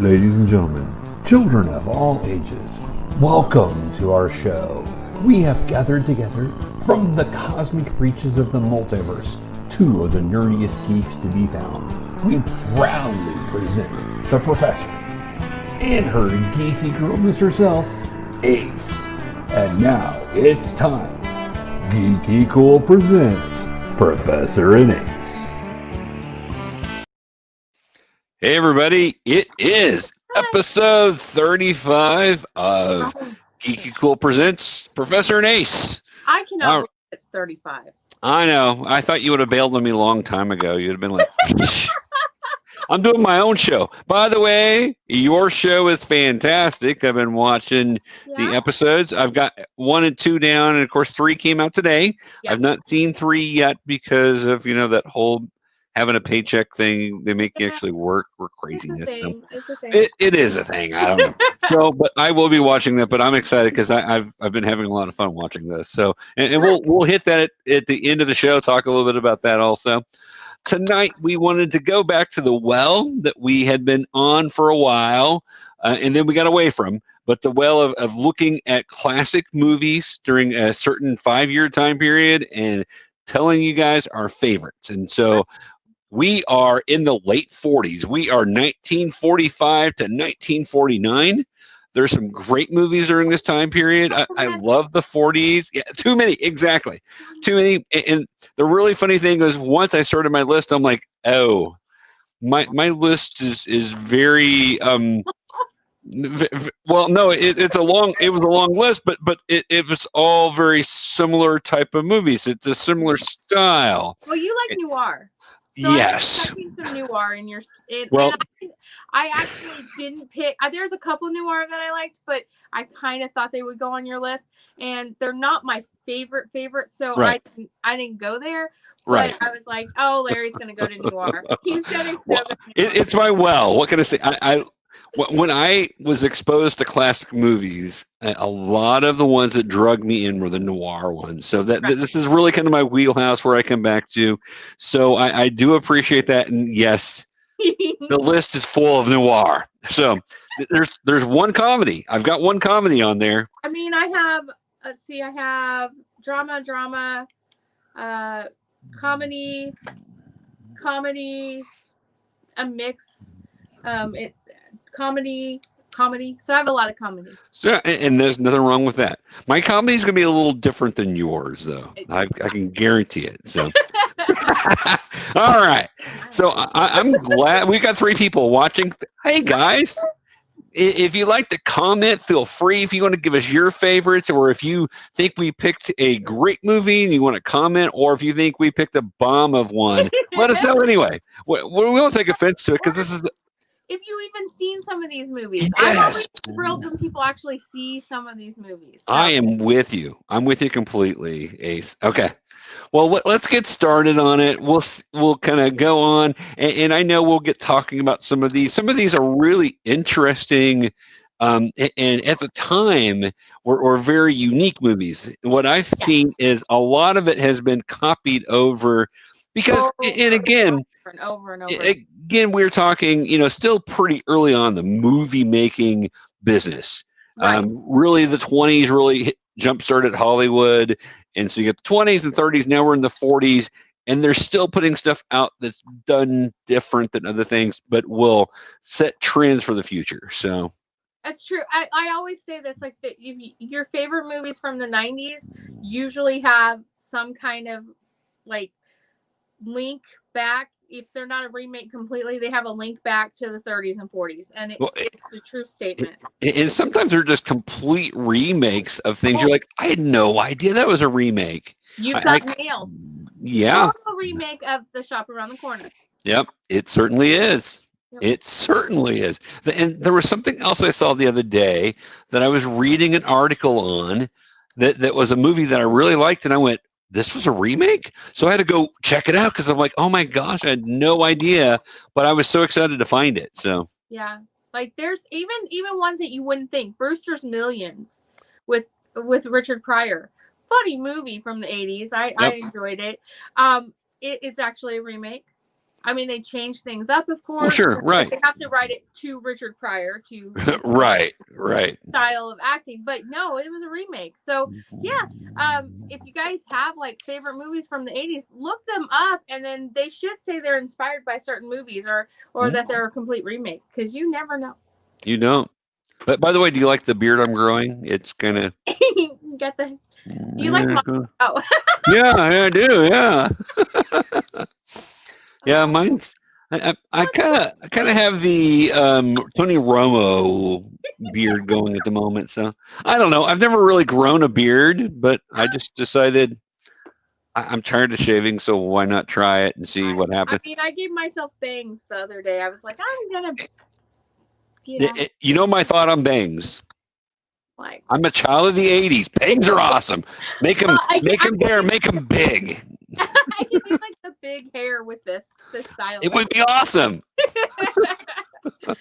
Ladies and gentlemen, children of all ages, welcome to our show. We have gathered together from the cosmic reaches of the multiverse, two of the nerdiest geeks to be found. We proudly present the Professor and her geeky girlness herself, Ace. And now it's time. GeekyKOOL presents Professor and Ace. Hey everybody, it is episode 35 of GeekyKOOL presents Professor and Ace. I cannot believe it's 35. I know. I thought you would have bailed on me a long time ago. You'd have been like, I'm doing my own show. By the way, your show is fantastic. I've been watching the episodes. I've got 1 and 2 down, and of course 3 came out today. I've not seen 3 yet because of, that whole having a paycheck thing. They make you actually work for craziness. So it is a thing. I don't know. So, but I will be watching that. But I'm excited because I've been having a lot of fun watching this. So, and we'll hit that at the end of the show. Talk a little bit about that also. Tonight we wanted to go back to the well that we had been on for a while, and then we got away from. But the well of looking at classic movies during a certain 5-year time period and telling you guys our favorites. And so we are in the late 40s. We are 1945 to 1949. There's some great movies during this time period. I love the 40s. Yeah, too many. Exactly. Too many. And the really funny thing is once I started my list, I'm like, oh, my list is very well, no, it was a long list, but it was all very similar type of movies. It's a similar style. Well, you like noir. So yes. I've seen some noir in your. Well, I actually didn't pick. There's a couple noir that I liked, but I kind of thought they would go on your list, and they're not my favorite. So right. I didn't go there. Right. But I was like, oh, Larry's gonna go to noir. He's gonna go. Well, it's my well. What can I say? When I was exposed to classic movies, a lot of the ones that drug me in were the noir ones. So this is really kind of my wheelhouse where I come back to. So I do appreciate that. And yes, the list is full of noir. So there's one comedy. I've got one comedy on there. I mean, I have drama, comedy, a mix. Comedy. So I have a lot of comedy. So, and there's nothing wrong with that. My comedy is going to be a little different than yours, though. I can guarantee it. So, all right. So I'm glad we got 3 people watching. Hey, guys. If you like to comment, feel free. If you want to give us your favorites, or if you think we picked a great movie and you want to comment, or if you think we picked a bomb of one, let us know anyway. We won't take offense to it because this is. If you even seen some of these movies. Yes. I'm always thrilled when people actually see some of these movies. So. I am with you. I'm with you completely, Ace. Okay. Well, let's get started on it. We'll kind of go on, and I know we'll get talking about some of these. Some of these are really interesting, and at the time were very unique movies. What I've seen is a lot of it has been copied over. Because, and again, over and over. Again, we're talking, still pretty early on the movie making business. Right. Really, the 20s really jump-started Hollywood. And so you get the 20s and 30s. Now we're in the 40s. And they're still putting stuff out that's done different than other things, but will set trends for the future. So that's true. I always say this, like your favorite movies from the 90s usually have some kind of like link back. If they're not a remake completely, they have a link back to the 30s and 40s, and it's the true statement. And sometimes they're just complete remakes of things. You're like, I had no idea that was a remake. You've got nailed. Yeah. A remake of The Shop Around the Corner. Yep, it certainly is. Yep. It certainly is. And there was something else I saw the other day that I was reading an article on that was a movie that I really liked, and I went, this was a remake? So I had to go check it out because I'm like, oh my gosh, I had no idea, but I was so excited to find it. So yeah, like there's even ones that you wouldn't think. Brewster's Millions with Richard Pryor, funny movie from the 80s. I enjoyed it. It's actually a remake. I mean, they changed things up, of course. Sure, right. They have to write it to Richard Pryor to right. style of acting, but no, it was a remake. So yeah, if you guys have like favorite movies from the 80s, look them up, and then they should say they're inspired by certain movies or that they're a complete remake, because you never know. You don't. But by the way, do you like the beard I'm growing? It's kind of. Get the. You like my. Oh. Yeah, I do. Yeah. Yeah, mine's. I kind of have the Tony Romo beard going at the moment. So I don't know. I've never really grown a beard, but I just decided I'm tired of shaving, so why not try it and see what happens? I mean, I gave myself bangs the other day. I was like, I'm gonna. You know my thought on bangs. Like, I'm a child of the '80s. Bangs are awesome. Make them there. Make them big. I can do like the big hair with this style. It would be awesome. So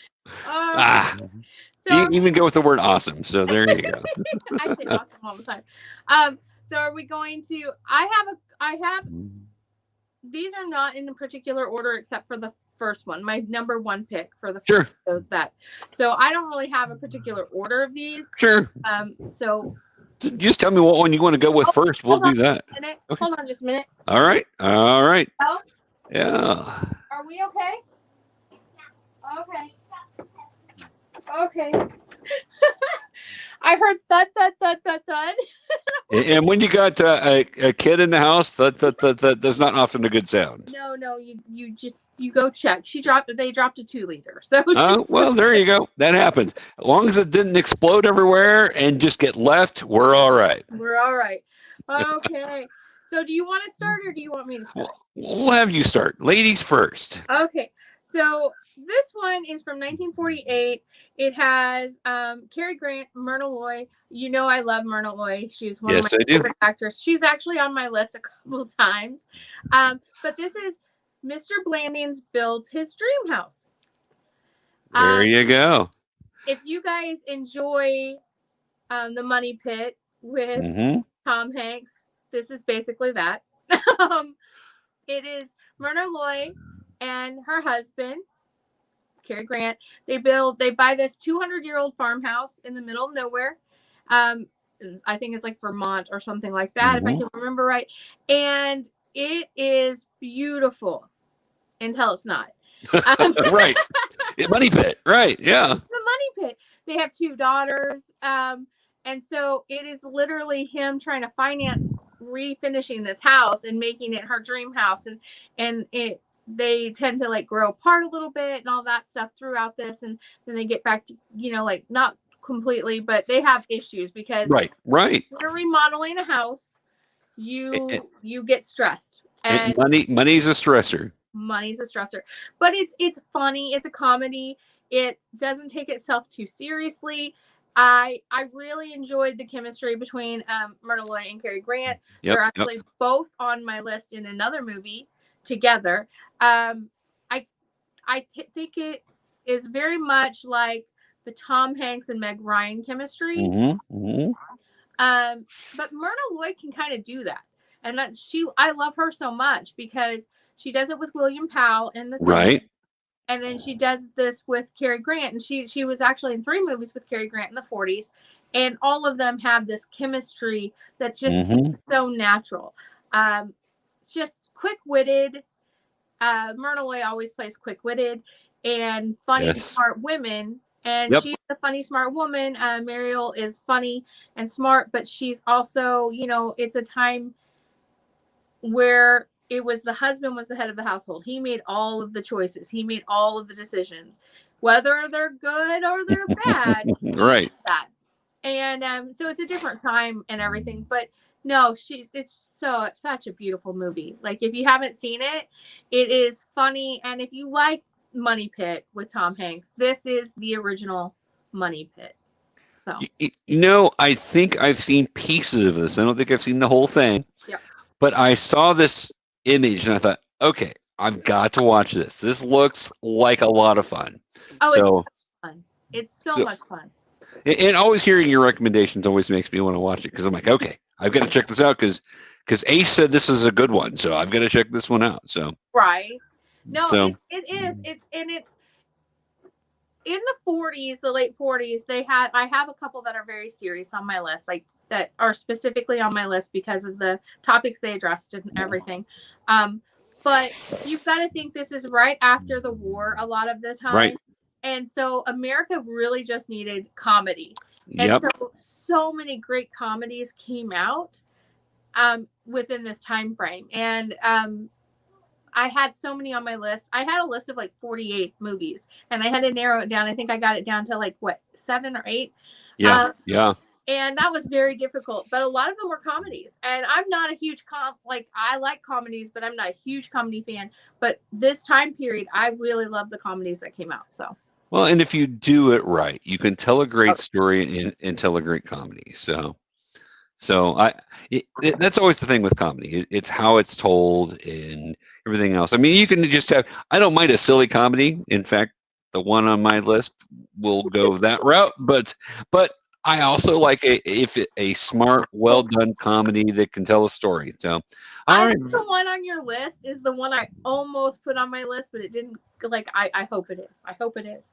you even go with the word awesome. So there you go. I say awesome all the time. So are we going to? I have. These are not in a particular order except for the first one, my number one pick for the first. So I don't really have a particular order of these. Sure. So just tell me what one you want to go with first. We'll do that. Okay. Hold on just a minute. All right. Oh? Yeah. Are we okay? Okay. I heard thud, thud, thud, thud, thud. And when you got a kid in the house, that's not often a good sound. No, you go check. They dropped a 2-liter. So. Well, there you go. That happens. As long as it didn't explode everywhere and just get left, we're all right. We're all right. Okay. So do you want to start or do you want me to start? We'll have you start. Ladies first. Okay. So this one is from 1948. It has Cary Grant, Myrna Loy. You know I love Myrna Loy. She's one of my favorite actors. She's actually on my list a couple of times. But this is Mr. Blandings Builds His Dream House. There you go. If you guys enjoy The Money Pit with Tom Hanks, this is basically that. It is Myrna Loy and her husband, Cary Grant. They buy this 200-year-old farmhouse in the middle of nowhere. I think it's like Vermont or something like that, if I can remember right. And it is beautiful until it's not. Right. Money pit. Right. Yeah. The money pit. They have 2 daughters. And so it is literally him trying to finance refinishing this house and making it her dream house. And they tend to like grow apart a little bit and all that stuff throughout this, and then they get back to, like not completely, but they have issues because right when you're remodeling a house, you get stressed, and money's a stressor. But it's funny. It's a comedy. It doesn't take itself too seriously. I really enjoyed the chemistry between Myrna Loy and Cary Grant. They're actually both on my list in another movie together. I think it is very much like the Tom Hanks and Meg Ryan chemistry. But Myrna Loy can kind of do that, and I love her so much because she does it with William Powell in the right, and then she does this with Cary Grant, and she was actually in 3 movies with Cary Grant in the 40s, and all of them have this chemistry that just seems so natural. Just quick-witted. Myrna Loy always plays quick-witted and funny, smart women. And she's a funny, smart woman. Mariel is funny and smart, but she's also, it's a time where it was the husband was the head of the household. He made all of the choices. He made all of the decisions, whether they're good or they're bad. Right. That. And so it's a different time and everything, but no, it's such a beautiful movie. Like if you haven't seen it, it is funny. And if you like Money Pit with Tom Hanks, this is the original Money Pit. So. I think I've seen pieces of this. I don't think I've seen the whole thing. Yeah. But I saw this image and I thought, okay, I've got to watch this. This looks like a lot of fun. Oh, so, it's fun. It's so much fun. And always hearing your recommendations always makes me want to watch it because I'm like, okay, I've got to check this out because Ace said this is a good one, so I've got to check this one out. So right. No, So it is. It's in the 40s, the late 40s. I have a couple that are very serious on my list, like that are specifically on my list because of the topics they addressed and everything. But you've got to think this is right after the war a lot of the time. right. And so America really just needed comedy. And Yep. so many great comedies came out within this time frame. And I had so many on my list. I had a list of like 48 movies, and I had to narrow it down. I think I got it down to like, what, 7 or 8? Yeah. Yeah. And that was very difficult. But a lot of them were comedies. And I'm not a huge I like comedies, but I'm not a huge comedy fan. But this time period, I really love the comedies that came out. So. Well, and if you do it right, you can tell a great story and tell a great comedy. So that's always the thing with comedy. It's how it's told and everything else. I mean, you can just have. I don't mind a silly comedy. In fact, the one on my list will go that route. But I also like a smart, well done comedy that can tell a story. So, I think the one on your list is the one I almost put on my list, but it didn't. I hope it is. I hope it is.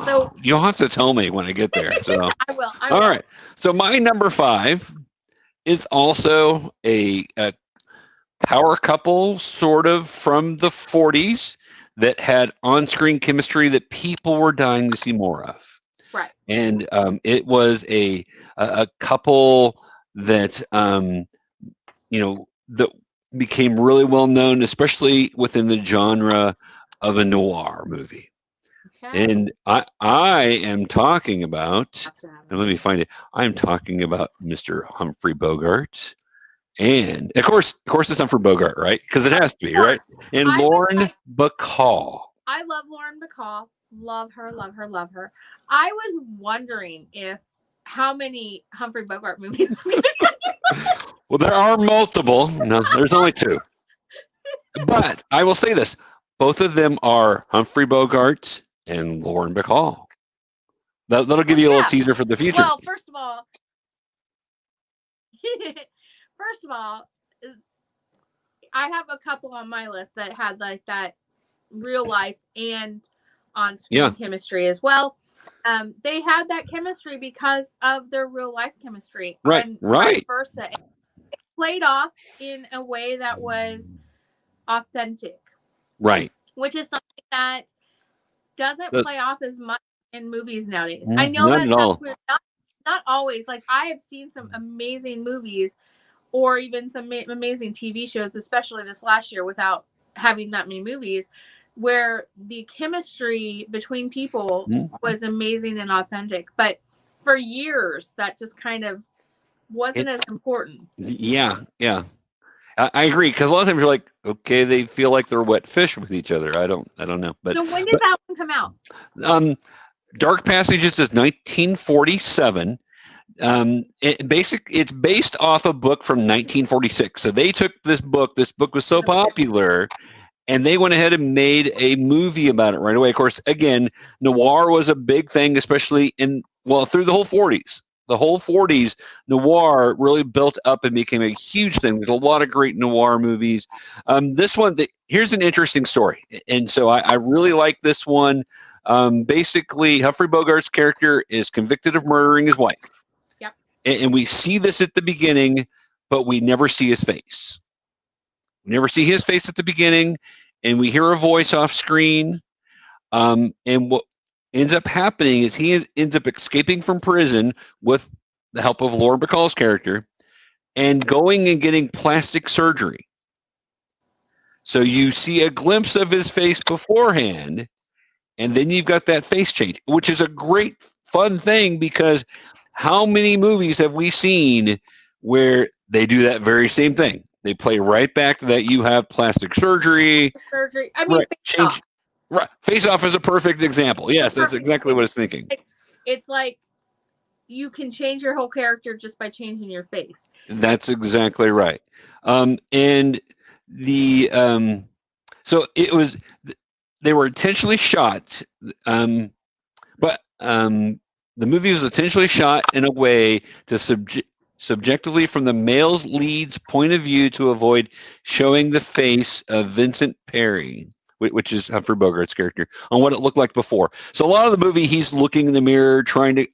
So you'll have to tell me when I get there. So I will. All right. So my number 5 is also a power couple, sort of from the 40s, that had on-screen chemistry that people were dying to see more of. Right. And it was a couple that that became really well known, especially within the genre of a noir movie. Okay. And I am talking about, and let me find it. I'm talking about Mr. Humphrey Bogart, and of course it's Humphrey Bogart, right? Because it has to be, right? And Lauren Bacall. I love Lauren Bacall. Love her, love her, love her. I was wondering how many Humphrey Bogart movies. Well, there are multiple. No, there's only 2. But I will say this: both of them are Humphrey Bogart and Lauren Bacall. That'll give you a little teaser for the future. Well, first of all, I have a couple on my list that had like that real life and on-screen chemistry as well. They had that chemistry because of their real life chemistry. Right, and right. Vice versa. It played off in a way that was authentic. Right. Which is something that doesn't play off as much in movies nowadays. I know that sounds weird. Not always. Like, I have seen some amazing movies or even some amazing TV shows, especially this last year without having that many movies, where the chemistry between people was amazing and authentic. But for years, that just kind of wasn't as important. Yeah, yeah. I agree, because a lot of times you're like, okay, they feel like they're wet fish with each other. I don't know. But so when did that one come out? Dark Passages is 1947. It's based off a book from 1946. So they took this book. This book was so popular, and they went ahead and made a movie about it right away. Of course, again, noir was a big thing, especially through the whole 40s. The whole 40s, noir really built up and became a huge thing. There's a lot of great noir movies. This one, here's an interesting story. And so I really like this one. Basically, Humphrey Bogart's character is convicted of murdering his wife. Yep. And we see this at the beginning, but we never see his face. We never see his face at the beginning, and we hear a voice off screen. And what ends up happening is he ends up escaping from prison with the help of Lauren Bacall's character and going and getting plastic surgery. So you see a glimpse of his face beforehand, and then you've got that face change, which is a great fun thing, because how many movies have we seen where they do that very same thing? They play right back to that. You have plastic surgery. I mean, change. Right. Face Off is a perfect example. Yes, that's exactly what I was thinking. It's like you can change your whole character just by changing your face. That's exactly right. And the so it was, they were intentionally shot, but the movie was intentionally shot in a way to subjectively from the male's lead's point of view to avoid showing the face of Vincent Perry, which is Humphrey Bogart's character, on what it looked like before. So a lot of the movie, he's looking in the mirror, trying to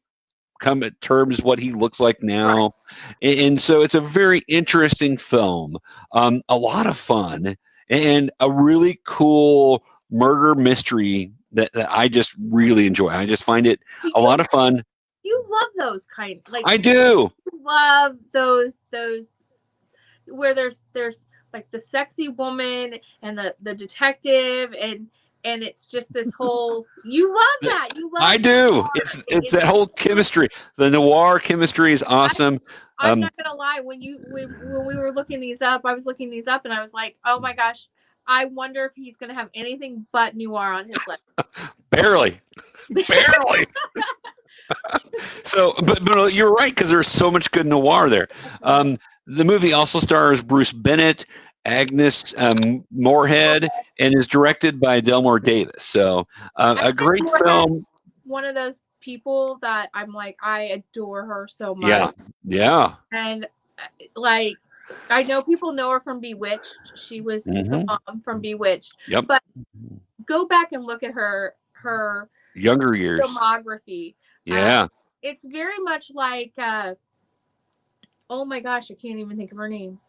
come at terms what he looks like now, and so it's a very interesting film, a lot of fun, and a really cool murder mystery that I just really enjoy. I just find it a lot of fun. You love those kind, like I do. You love those where there's like the sexy woman and the detective and it's just this whole. You love that. You love. I do. It's that whole chemistry. The noir chemistry is awesome. I'm not gonna lie. When we were looking these up, I was looking these up, and I was like, oh my gosh, I wonder if he's gonna have anything but noir on his list. Barely. So, but you're right, because there's so much good noir there. The movie also stars Bruce Bennett, Agnes Moorehead, and is directed by Delmore Davis. So, a great film. One of those people that I'm like, I adore her so much. Yeah. And like, I know people know her from Bewitched. She was the mom from Bewitched. Yep. But go back and look at her younger years filmography. Yeah. It's very much like, oh my gosh, I can't even think of her name.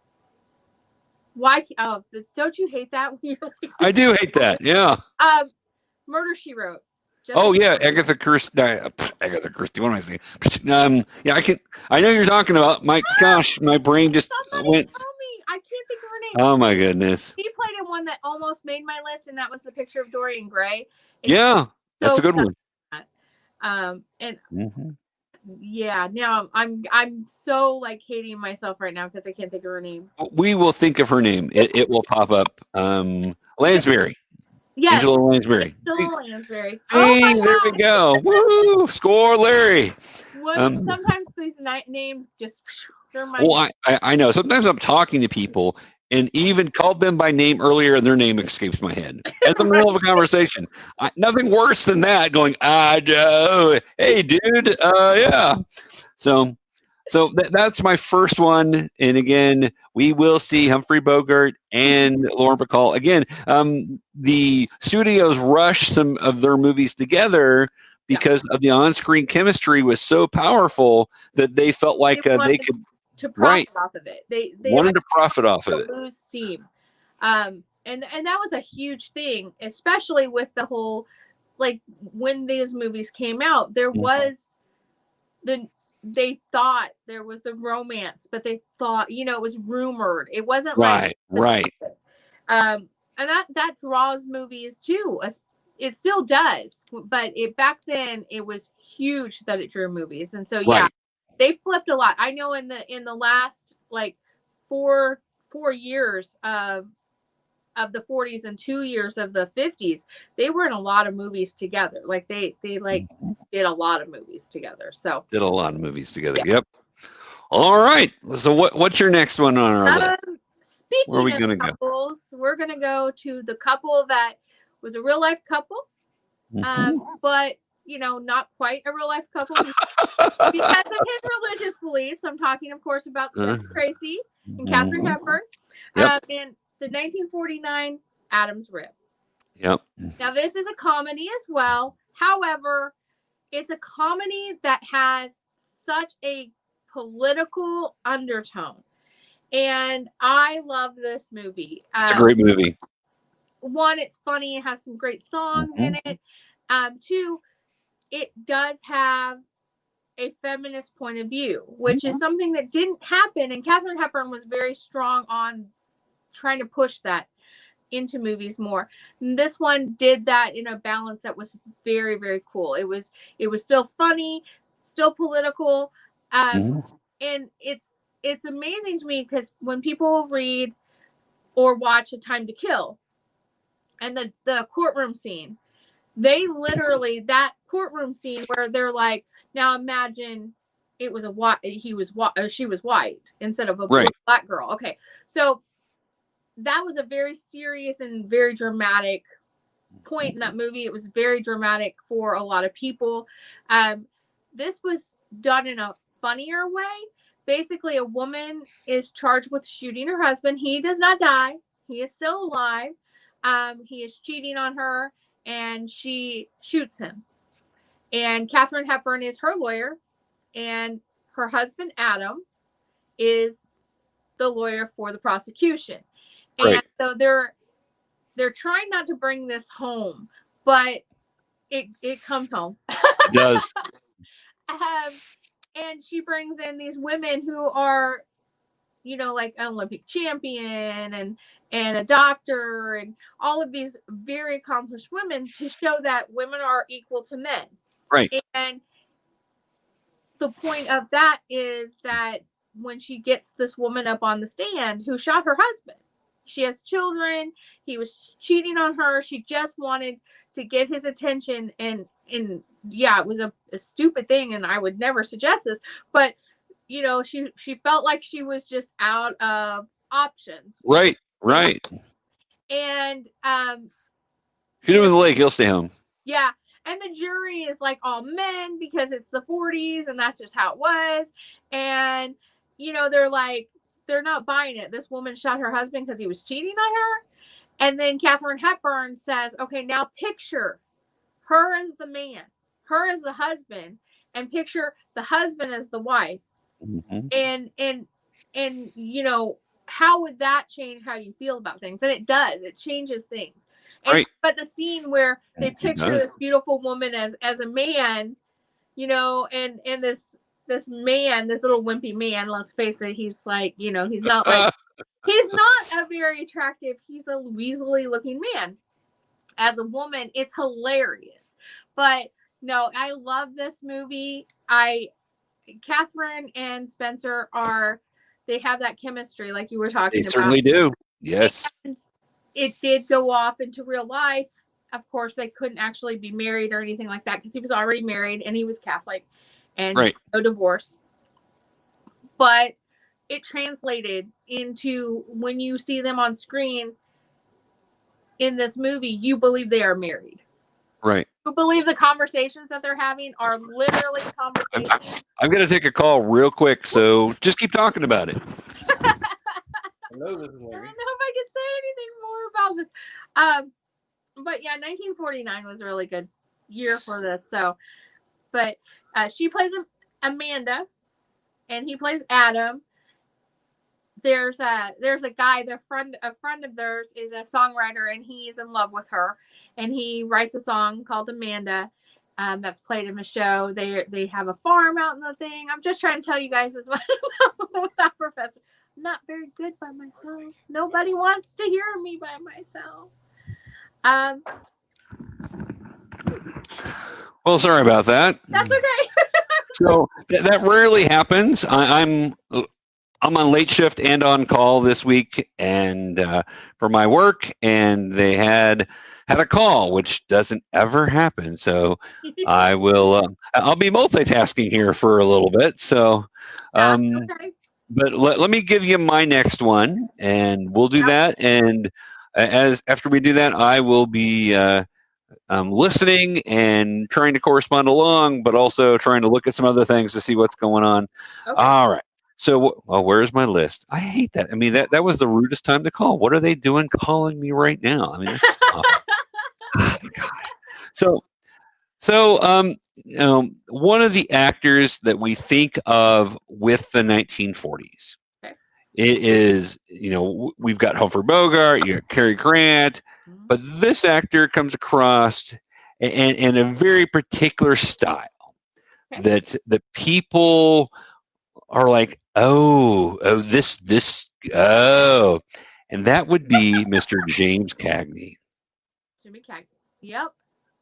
Why? Oh, don't you hate that? I do hate that. Yeah. Murder, She Wrote. Agatha Christie. Agatha Christie. What am I saying? Yeah, I know you're talking about. My gosh, my brain just went. Tell me, I can't think of her name. Oh my goodness. She played in one that almost made my list, and that was The Picture of Dorian Gray. That's a good one. And yeah, now I'm so like hating myself right now because I can't think of her name. We will think of her name. It will pop up. Lansbury. Yes. Angela Lansbury. Angela Lansbury. See, there we go. Woo! Score, Larry. Sometimes these names just. Well, I know. Sometimes I'm talking to people and even called them by name earlier, and their name escapes my head in the middle of a conversation. Nothing worse than that. Going, hey, dude, yeah. So that's my first one. And again, we will see Humphrey Bogart and Lauren Bacall again. The studios rushed some of their movies together because of the on-screen chemistry was so powerful that they felt like they could. To profit off of it. They wanted to profit off of it. Lose steam. And that was a huge thing, especially with the whole, like, when these movies came out, there was they thought there was the romance, but they thought, it was rumored. It wasn't right. And that draws movies too. It still does, but back then it was huge that it drew movies. And so they flipped a lot. I know in the last like four years of the 40s and 2 years of the 50s, they were in a lot of movies together. Like they like did a lot of movies together. So did a lot of movies together. Yep. All right. So what's your next one on our list? Speaking Where are we of gonna couples, we're gonna go to the couple that was a real life couple, but not quite a real life couple because of his religious beliefs. I'm talking, of course, about Spencer Tracy and Katharine Hepburn. And the 1949 Adam's Rib. Yep. Now, this is a comedy as well. However, it's a comedy that has such a political undertone. And I love this movie. It's a great movie. One, it's funny. It has some great songs in it. Two, it does have a feminist point of view, which is something that didn't happen. And Katharine Hepburn was very strong on trying to push that into movies more. And this one did that in a balance that was very, very cool. It was still funny, still political. And it's amazing to me because when people read or watch A Time to Kill and the courtroom scene, they literally, that courtroom scene where they're like, now imagine it was she was white instead of a black girl. Okay. So that was a very serious and very dramatic point in that movie. It was very dramatic for a lot of people. This was done in a funnier way. Basically, a woman is charged with shooting her husband. He does not die. He is still alive. he is cheating on her, and she shoots him. And Katharine Hepburn is her lawyer, and her husband Adam is the lawyer for the prosecution. And so they're trying not to bring this home, but it comes home. It does. And she brings in these women who are, like an Olympic champion and a doctor and all of these very accomplished women to show that women are equal to men. Right. And the point of that is that when she gets this woman up on the stand who shot her husband, she has children, he was cheating on her, she just wanted to get his attention, and yeah, it was a stupid thing, and I would never suggest this, but she felt like she was just out of options. Right. And shoot him in the leg, he'll stay home. Yeah. And the jury is like all men because it's the 40s and that's just how it was. And, they're not buying it. This woman shot her husband because he was cheating on her. And then Katharine Hepburn says, okay, now picture her as the man, her as the husband, and picture the husband as the wife. Mm-hmm. And how would that change how you feel about things? And it does. It changes things. And, but the scene where they picture this beautiful woman as a man, and this man, this little wimpy man, let's face it, he's like, he's not like, he's not a very attractive, he's a weaselly looking man. As a woman, it's hilarious. But no, I love this movie. Katharine and Spencer they have that chemistry like you were talking about. They certainly do. Yes. And it did go off into real life. Of course, they couldn't actually be married or anything like that because he was already married and he was Catholic and no divorce. But it translated into when you see them on screen in this movie, you believe they are married. Right. You believe the conversations that they're having are literally conversations. I'm going to take a call real quick, so just keep talking about it. Hello, this is Larry. I don't know if I can say anything more about this. But yeah, 1949 was a really good year for this. So, but she plays Amanda, and he plays Adam. There's a guy, a friend of theirs is a songwriter, and he's in love with her, and he writes a song called Amanda. That's played in the show. They have a farm out in the thing. I'm just trying to tell you guys as much as possible without Professor. I'm not very good by myself. Nobody wants to hear me by myself. Well, sorry about that. That's okay. So that rarely happens. I'm on late shift and on call this week, and for my work, and they had a call, which doesn't ever happen. So I will. I'll be multitasking here for a little bit. So, okay. But let me give you my next one, and we'll do that. And after we do that, I will be listening and trying to correspond along, but also trying to look at some other things to see what's going on. Okay. All right. So, where's my list? I hate that. I mean, that was the rudest time to call. What are they doing calling me right now? I mean, that's just awful. Oh, God. So, one of the actors that we think of with the 1940s, it is, we've got Humphrey Bogart, you got Cary Grant, but this actor comes across in a very particular style that people are like, oh, and that would be Mr. James Cagney. Jimmy Cagney. Yep.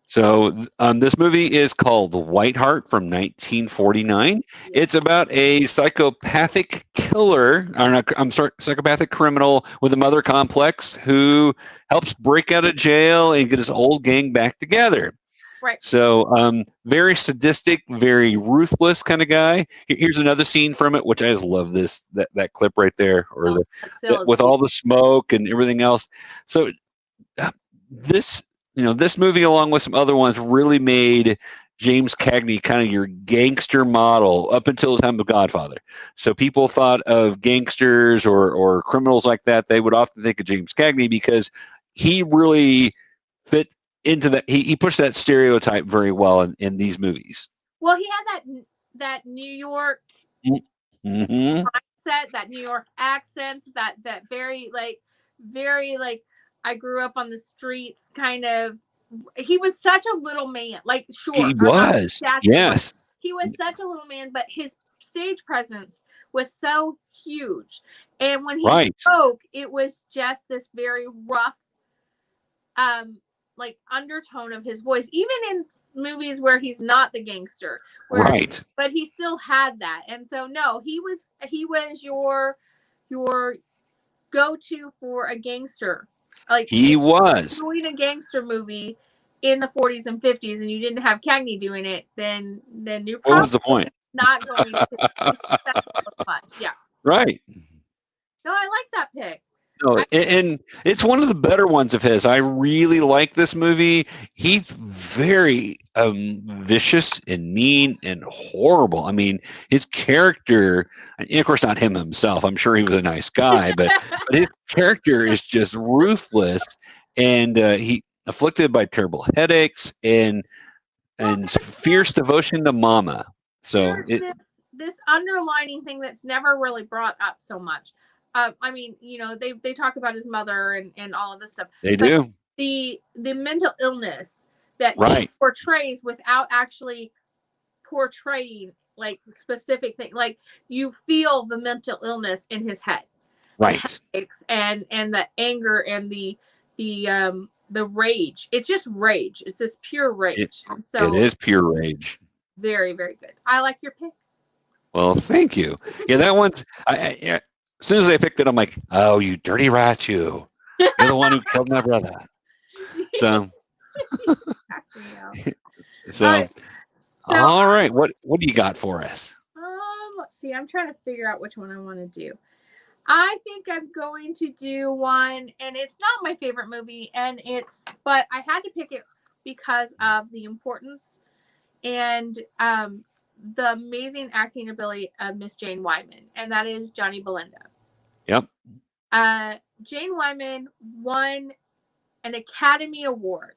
So this movie is called The White Heart from 1949. It's about a psychopathic psychopathic criminal with a mother complex who helps break out of jail and get his old gang back together. Right. So very sadistic, very ruthless kind of guy. Here's another scene from it, which I just love that clip right there, or with all the smoke and everything else. So this movie, along with some other ones, really made James Cagney kind of your gangster model up until the time of Godfather. So people thought of gangsters or criminals like that, they would often think of James Cagney because he really fit into that. He pushed that stereotype very well in these movies. Well, he had that New York Mm-hmm. mindset, that New York accent, that very like I grew up on the streets kind of. He was such a little man, like short. He Or not was. stature, Yes. he was such a little man, but his stage presence was so huge. And when he Right. spoke, it was just this very rough, like undertone of his voice, even in movies where he's not the gangster. Right. But he still had that. And so no, he was your go-to for a gangster. Like He was. doing a gangster movie in the 40s and 50s and you didn't have Cagney doing it, then you're What was the point? not going to much. Yeah. Right. No, I like that pick. No, and it's one of the better ones of his. I really like this movie. He's very vicious and mean and horrible. I mean, his character, and of course, not him himself. I'm sure he was a nice guy, but his character is just ruthless, and he afflicted by terrible headaches and fierce devotion to Mama. So there's this underlining thing that's never really brought up so much. I mean, they talk about his mother and all of this stuff. They do. The mental illness that Right. he portrays without actually portraying like specific things, like you feel the mental illness in his head, right? The headaches and the anger and the rage. It's just rage. It's just pure rage. So it is pure rage. Very, very good. I like your pick. Well, thank you. Yeah, that one's. As soon as I picked it, I'm like, "Oh, you dirty rat, you! You're the one who killed my brother." So, all right. What do you got for us? Let's see. I'm trying to figure out which one I want to do. I think I'm going to do one, and it's not my favorite movie, but I had to pick it because of the importance and the amazing acting ability of Miss Jane Wyman, and that is Johnny Belinda. Yep. Jane Wyman won an Academy Award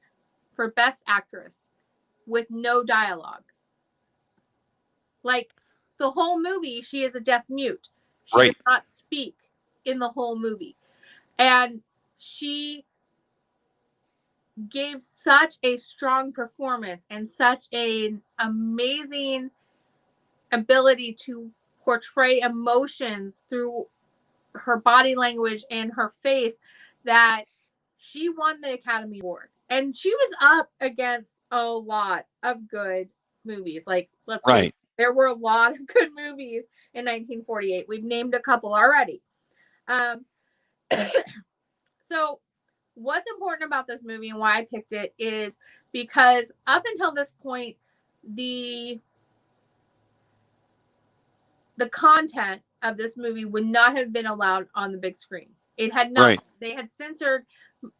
for Best Actress with no dialogue. Like, the whole movie, she is a deaf mute. She does not speak in the whole movie. And she gave such a strong performance and such an amazing ability to portray emotions through her body language and her face that she won the Academy Award. And she was up against a lot of good movies. Like, let's face it, there were a lot of good movies in 1948. We've named a couple already. So what's important about this movie and why I picked it is because up until this point, the content of this movie would not have been allowed on the big screen. It had not. They had censored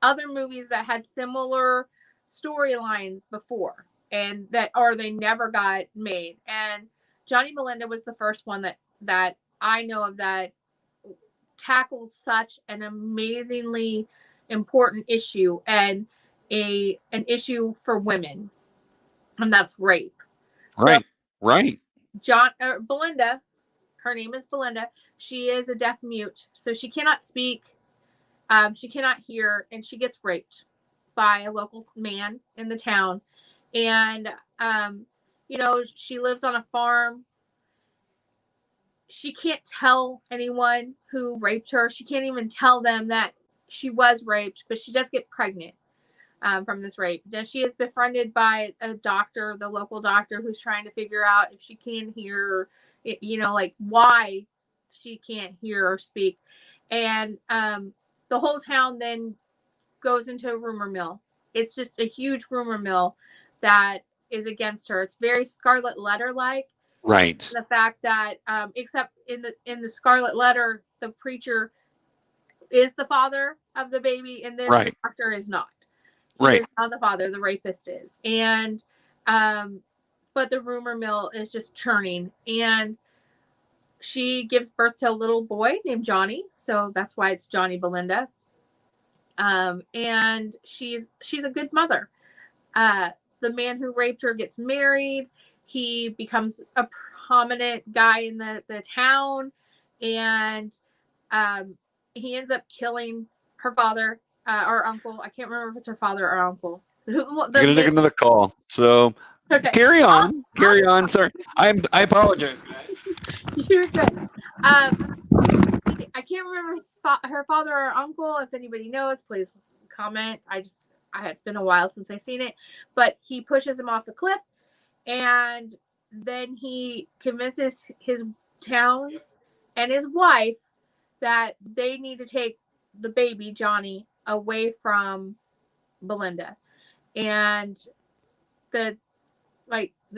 other movies that had similar storylines before, and they never got made. And Johnny Belinda was the first one that I know of that tackled such an amazingly important issue and an issue for women, and that's rape. Right. Belinda, her name is Belinda. She is a deaf mute, so she cannot speak. She cannot hear, and she gets raped by a local man in the town. And she lives on a farm. She can't tell anyone who raped her. She can't even tell them that she was raped, but she does get pregnant from this rape. Then she is befriended by a doctor, the local doctor, who's trying to figure out if she can hear, like why she can't hear or speak. And the whole town then goes into a rumor mill. It's just a huge rumor mill that is against her. It's very Scarlet Letter-like. Right. The fact that, except in the Scarlet Letter, the preacher is the father of the baby, and this doctor is not. He is not the father. The rapist is, and but the rumor mill is just churning, and she gives birth to a little boy named Johnny, so that's why it's Johnny Belinda. And she's a good mother. The man who raped her gets married. He becomes a prominent guy in the town, and he ends up killing her father or uncle. I can't remember if it's her father or uncle. You're gonna take another call, so okay. Carry on. Carry on. Sorry, I apologize, guys. You're good. I can't remember her father or uncle. If anybody knows, please comment. It's been a while since I've seen it, but he pushes him off the cliff, and then he convinces his town and his wife that they need to take the baby Johnny away from Belinda, and the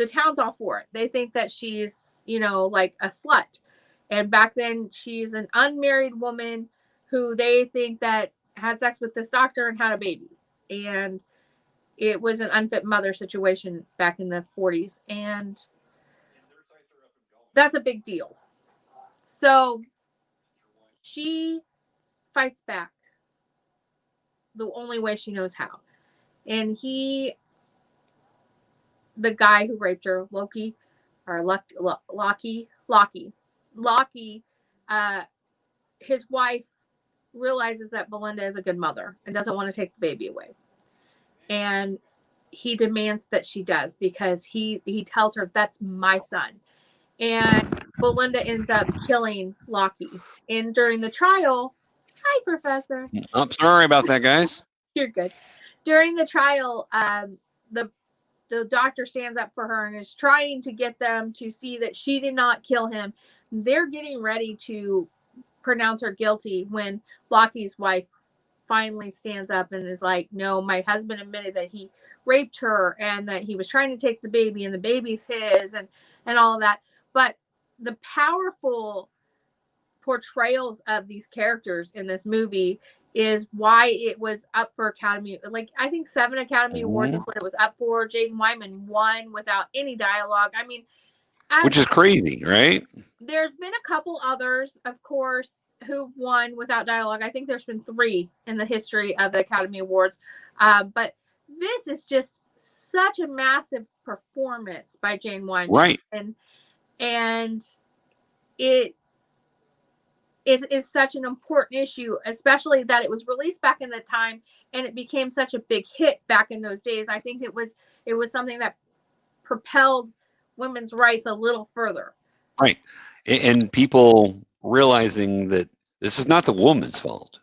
town's all for it. They think that she's, like a slut. And back then she's an unmarried woman who they think that had sex with this doctor and had a baby. And it was an unfit mother situation back in the 40s. And that's a big deal. So she fights back the only way she knows how. And the guy who raped her, Lockie, his wife realizes that Belinda is a good mother and doesn't want to take the baby away. And he demands that she does, because he tells her, that's my son. And Belinda ends up killing Lockie. And during the trial, hi, Professor. I'm sorry about that, guys. You're good. During the trial, the doctor stands up for her and is trying to get them to see that she did not kill him. They're getting ready to pronounce her guilty when Lockie's wife finally stands up and is like, no, my husband admitted that he raped her and that he was trying to take the baby and the baby's his and all of that. But the powerful portrayals of these characters in this movie is why it was up for Academy. I think 7 Academy Awards is what it was up for. Jaden Wyman won without any dialogue. I mean, which is crazy, right? There's been a couple others, of course, who've won without dialogue. I think there's been 3 in the history of the Academy Awards. But this is just such a massive performance by Jane Wyman. Right. And it is such an important issue, especially that it was released back in the time and it became such a big hit back in those days. I think it was something that propelled women's rights a little further. Right. And people realizing that this is not the woman's fault.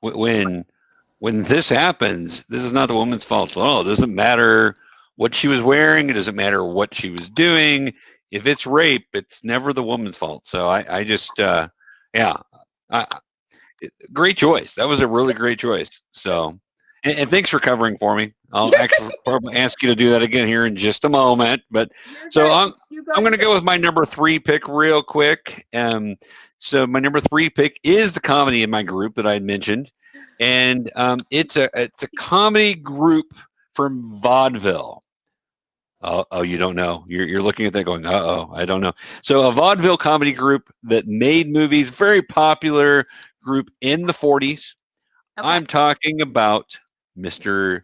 When this happens, this is not the woman's fault at all. It doesn't matter what she was wearing. It doesn't matter what she was doing. If it's rape, it's never the woman's fault. So I just, great choice. That was a really great choice. So, and thanks for covering for me. I'll actually probably ask you to do that again here in just a moment. But so I'm going to go with my number 3 pick real quick. So my number 3 pick is the comedy in my group that I had mentioned, and it's a comedy group from vaudeville. Oh, you don't know. You're looking at that going, I don't know. So a vaudeville comedy group that made movies, very popular group in the 40s. Okay. I'm talking about Mr.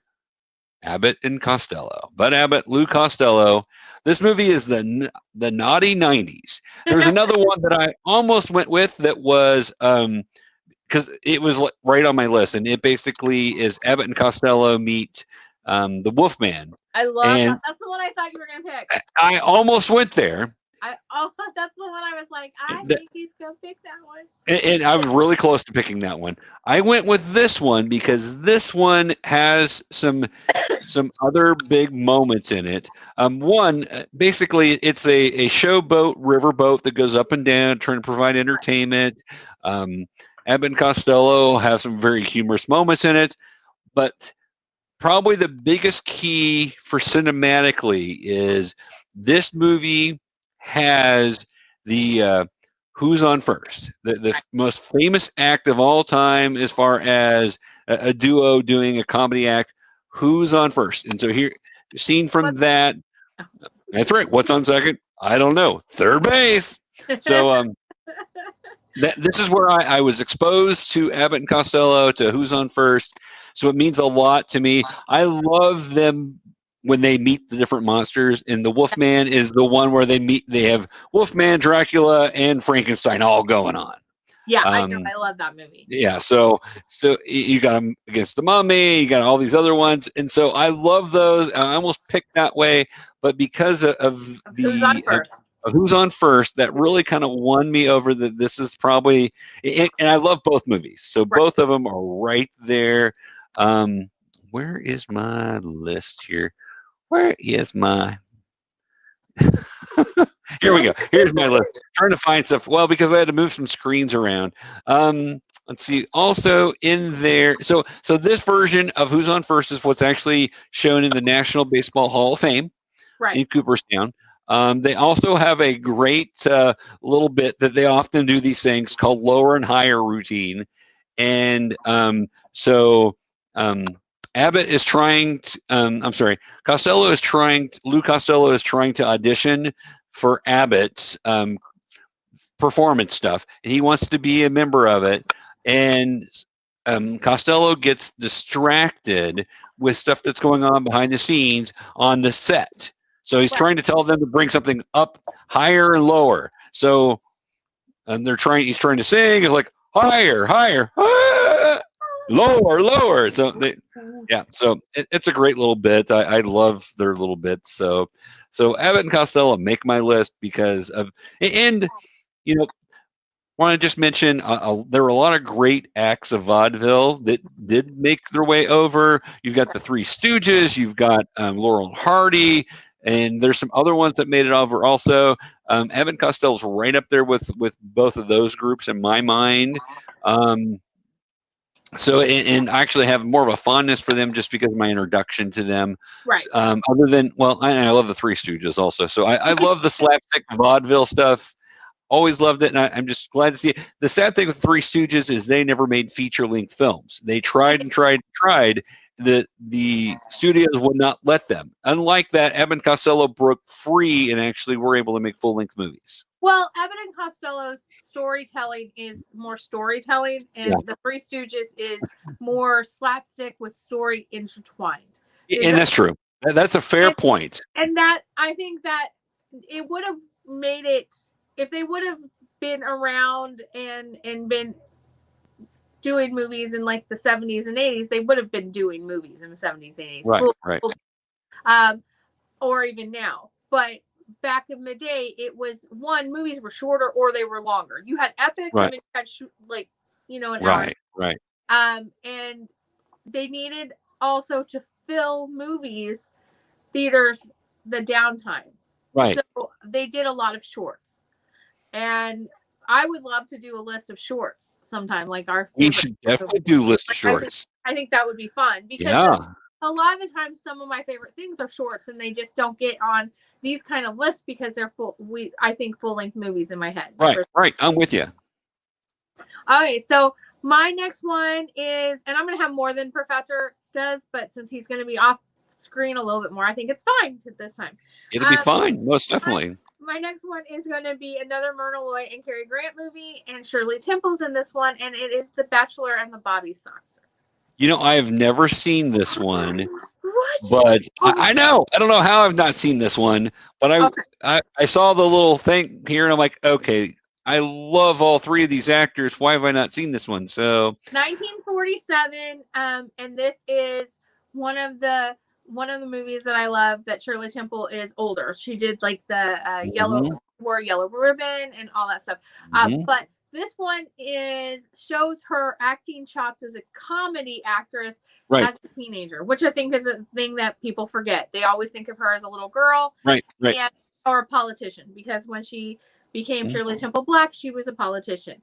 Abbott and Costello. Bud Abbott, Lou Costello. This movie is the naughty 90s. There's another one that I almost went with that was because it was right on my list, and it basically is Abbott and Costello meet the Wolfman. I love that. That's the one I thought you were going to pick. I almost went there. That's the one I was like, I think he's going to pick that one. And I was really close to picking that one. I went with this one because this one has some other big moments in it. One, basically, it's a showboat, riverboat that goes up and down, trying to provide entertainment. Abbott and Costello have some very humorous moments in it, but probably the biggest key for cinematically is this movie has the who's on first, the most famous act of all time as far as a duo doing a comedy act. Who's on first? And so here, scene from that. That's right. What's on second? I don't know. Third base. So This is where I was exposed to Abbott and Costello, to Who's on First. So it means a lot to me. I love them when they meet the different monsters, and the Wolfman is the one where they have Wolfman, Dracula, and Frankenstein all going on. Yeah, I know. I love that movie. Yeah, so you got them against the Mummy, you got all these other ones, and so I love those. I almost picked that way, but because of Who's on First? Of Who's on First, that really kind of won me over. That this is probably, and I love both movies, so both of them are right there. Where is my list here? Where is my? Here we go. Here's my list. Trying to find stuff. Well, because I had to move some screens around. Let's see. Also in there, so this version of Who's on First is what's actually shown in the National Baseball Hall of Fame in Cooperstown. They also have a great little bit that they often do these things called lower and higher routine, and Abbott is trying to, Lou Costello is trying to audition for Abbott's performance stuff, and he wants to be a member of it. And Costello gets distracted with stuff that's going on behind the scenes on the set. So he's trying to tell them to bring something up higher and lower. So he's trying to sing. It's like higher, higher, lower, lower. So it's a great little bit. I love their little bits. So Abbott and Costello make my list because of, and want to just mention there were a lot of great acts of vaudeville that did make their way over. You've got the Three Stooges, you've got Laurel and Hardy, and there's some other ones that made it over also. Abbott and Costello's right up there with both of those groups in my mind. So, and I actually have more of a fondness for them just because of my introduction to them. Right. Other than, I love the Three Stooges also. So I love the slapstick vaudeville stuff. Always loved it, and I'm just glad to see it. The sad thing with Three Stooges is they never made feature-length films. They tried and tried and tried. The studios would not let them. Unlike that, Abbott and Costello broke free and actually were able to make full-length movies. Well, Abbott and Costello's storytelling is more storytelling, and the Three Stooges is more slapstick with story intertwined. And that's true. That's a fair point. And that, I think that it would have made it, if they would have been around and been doing movies in like the 70s and 80s, they would have been doing movies in the 70s and 80s. Right. Or even now. But back in the day, it was movies were shorter or they were longer. You had epics and you had an hour. Right. And they needed also to fill theaters the downtime. Right. So they did a lot of shorts. And I would love to do a list of shorts sometime, like we should definitely do a list of shorts. I think that would be fun because a lot of the times some of my favorite things are shorts and they just don't get on these kind of lists because they're I think full-length movies in my head. Right. I'm with you. Okay, so my next one is, and I'm going to have more than Professor does, but since he's going to be off screen a little bit more, I think it's fine this time. It'll be fine, most definitely. My next one is going to be another Myrna Loy and Cary Grant movie, and Shirley Temple's in this one, and it is The Bachelor and the Bobby Soxer. I have never seen this one. What? But I know. I don't know how I've not seen this one, but I saw the little thing here, and I'm like, okay, I love all three of these actors. Why have I not seen this one? So 1947, and this is one of the movies that I love that Shirley Temple is older. She did like the wore a yellow ribbon and all that stuff. But this one shows her acting chops as a comedy actress as a teenager, which I think is a thing that people forget. They always think of her as a little girl, or a politician, because when she became Shirley Temple Black, she was a politician.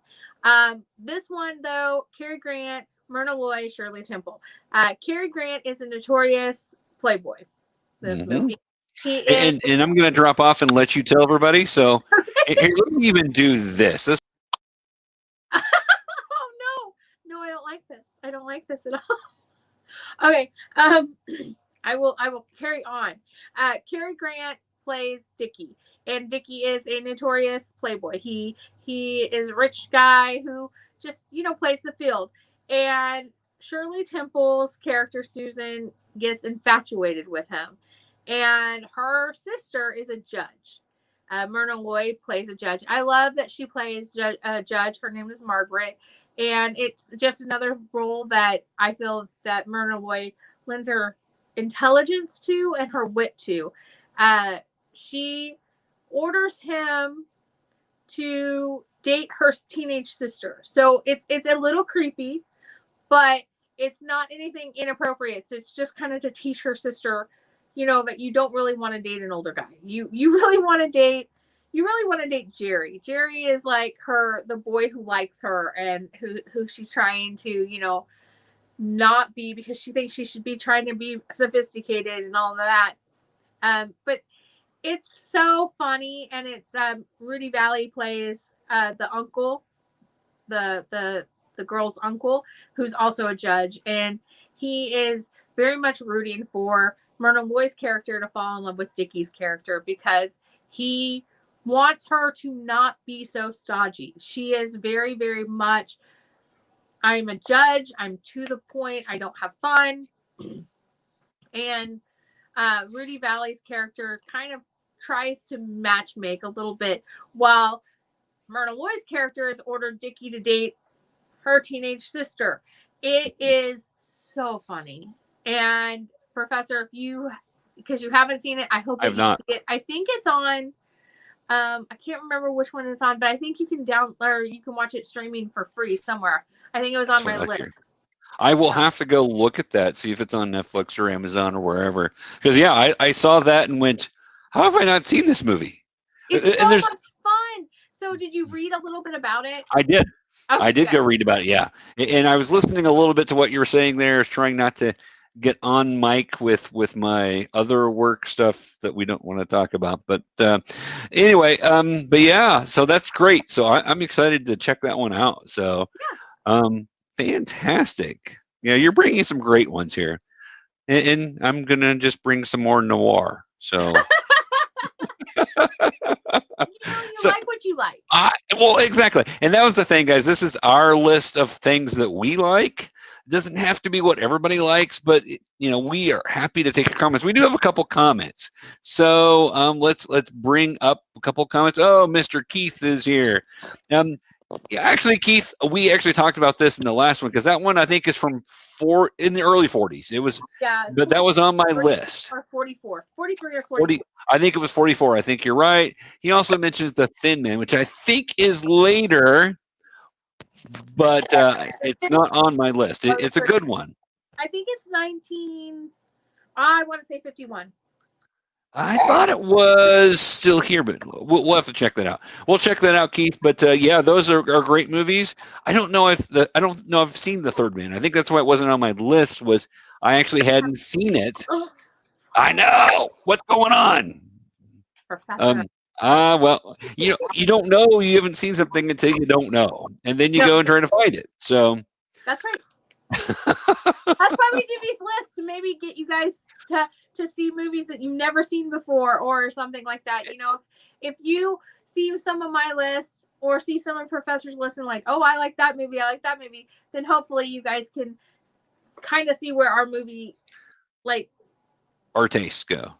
This one though, Cary Grant, Myrna Loy, Shirley Temple. Cary Grant is a notorious playboy. This movie. He is, and I'm going to drop off and let you tell everybody. So here, let me even do this. Oh no, I don't like this. I don't like this at all. Okay, I will carry on. Cary Grant plays Dickie, and Dickie is a notorious playboy. He is a rich guy who just plays the field, and Shirley Temple's character Susan gets infatuated with him, and her sister is a judge. Myrna Loy plays a judge. I love that she plays a judge. Her name is Margaret, and it's just another role that I feel that Myrna Loy lends her intelligence to and her wit to. She orders him to date her teenage sister, so it's a little creepy, but it's not anything inappropriate. So it's just kind of to teach her sister, that you don't really want to date an older guy. You really want to date Jerry. Jerry is like the boy who likes her and who she's trying to, not be, because she thinks she should be trying to be sophisticated and all of that. But it's so funny, and it's Rudy Valley plays the uncle, the girl's uncle, who's also a judge, and he is very much rooting for Myrna Loy's character to fall in love with Dickie's character, because he wants her to not be so stodgy. She is very, very much, I'm a judge, I'm to the point, I don't have fun. And Rudy Valley's character kind of tries to match make a little bit, while Myrna Loy's character has ordered Dickie to date her teenage sister. It is so funny. And Professor, because you haven't seen it, I hope that you see it. I think it's on, I can't remember which one it's on, but I think you can you can watch it streaming for free somewhere. I think it was on my list. I will have to go look at that, see if it's on Netflix or Amazon or wherever. Because I saw that and went, how have I not seen this movie? It's so much fun. So did you read a little bit about it? I did. Okay, I did go read about it, yeah. And I was listening a little bit to what you were saying there, trying not to get on mic with my other work stuff that we don't want to talk about. But anyway, but yeah, so that's great. So I'm excited to check that one out. So fantastic. Yeah, you're bringing some great ones here. And I'm going to just bring some more noir. So... You like what you like. Well, exactly. And that was the thing, guys. This is our list of things that we like. It doesn't have to be what everybody likes, but we are happy to take your comments. We do have a couple comments. So let's bring up a couple comments. Oh, Mr. Keith is here. Yeah, actually, Keith, we actually talked about this in the last one, because that one I think is from in the early 40s. It was, but that was on my list. Or 44, 43 or 44. I think it was 44. I think you're right. He also mentions The Thin Man, which I think is later, but it's not on my list. It's a good one. I think it's I want to say 51. I thought it was still here, but we'll have to check that out. We'll check that out, Keith. But yeah, those are great movies. I don't know if I've seen The Third Man. I think that's why it wasn't on my list. Was I actually hadn't seen it? I know what's going on. Well, you don't know you haven't seen something until you don't know, and then you go and try to find it. So that's right. That's why we do these lists, to maybe get you guys to see movies that you've never seen before or something like that. If you see some of my lists or see some of Professor's list and like, oh, I like that movie, then hopefully you guys can kind of see where our movie, like, our tastes go.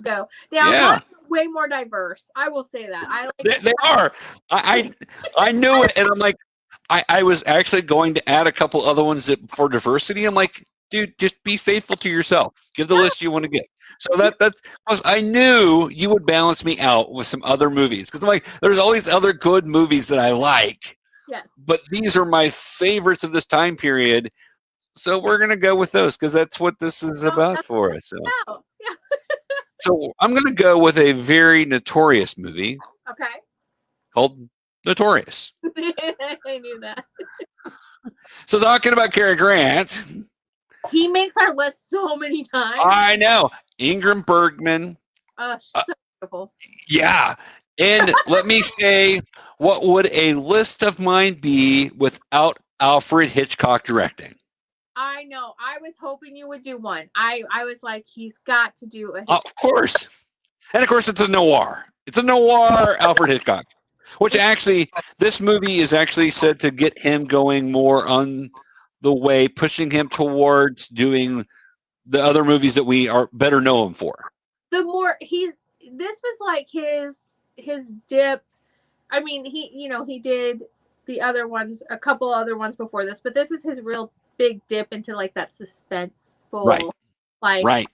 Now, yeah. Way more diverse. I will say that. They are. I knew it, and I'm like, I was actually going to add a couple other ones for diversity. I'm like, dude, just be faithful to yourself. Give the list you want to get. So that's I knew you would balance me out with some other movies, because I'm like, there's all these other good movies that I like. Yes. But these are my favorites of this time period. So we're gonna go with those, because that's what this is about for us. So. Yeah. So I'm gonna go with a very notorious movie. Okay. Called Notorious. I knew that. So talking about Cary Grant. He makes our list so many times. I know. Ingrid Bergman. So beautiful. Yeah. And let me say, what would a list of mine be without Alfred Hitchcock directing? I know. I was hoping you would do one. I was like, he's got to do a Hitchcock. Of course. And of course, it's a noir. It's a noir Alfred Hitchcock, which actually, this movie is actually said to get him going more on the way, pushing him towards doing the other movies that we are better know him for. The more this was like his dip. I mean, he did the other ones, a couple other ones before this, but this is his real big dip into like that suspenseful, right.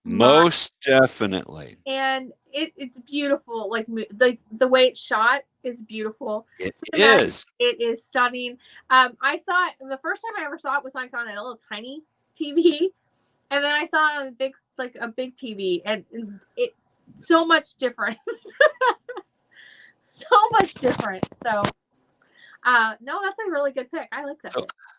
Most definitely. And it's beautiful. Like the way it's shot is beautiful. It is. It is stunning. I saw it the first time I ever saw it was like on a little tiny TV, and then I saw it on a big TV, and it so much difference. So much difference. So, no, that's a really good pick. I like that.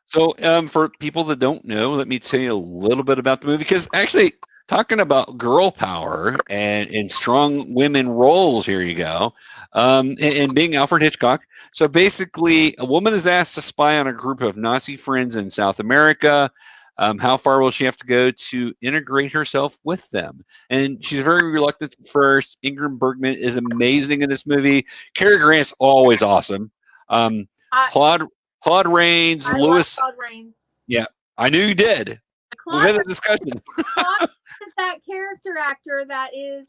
So, for people that don't know, let me tell you a little bit about the movie, because actually, talking about girl power and strong women roles, here you go, and being Alfred Hitchcock. So basically, a woman is asked to spy on a group of Nazi friends in South America. How far will she have to go to integrate herself with them? And she's very reluctant at first. Ingrid Bergman is amazing in this movie. Cary Grant's always awesome. Claude Rains, Lewis. Claude Rains. Yeah, I knew you did. We had a discussion. Claude is that character actor that is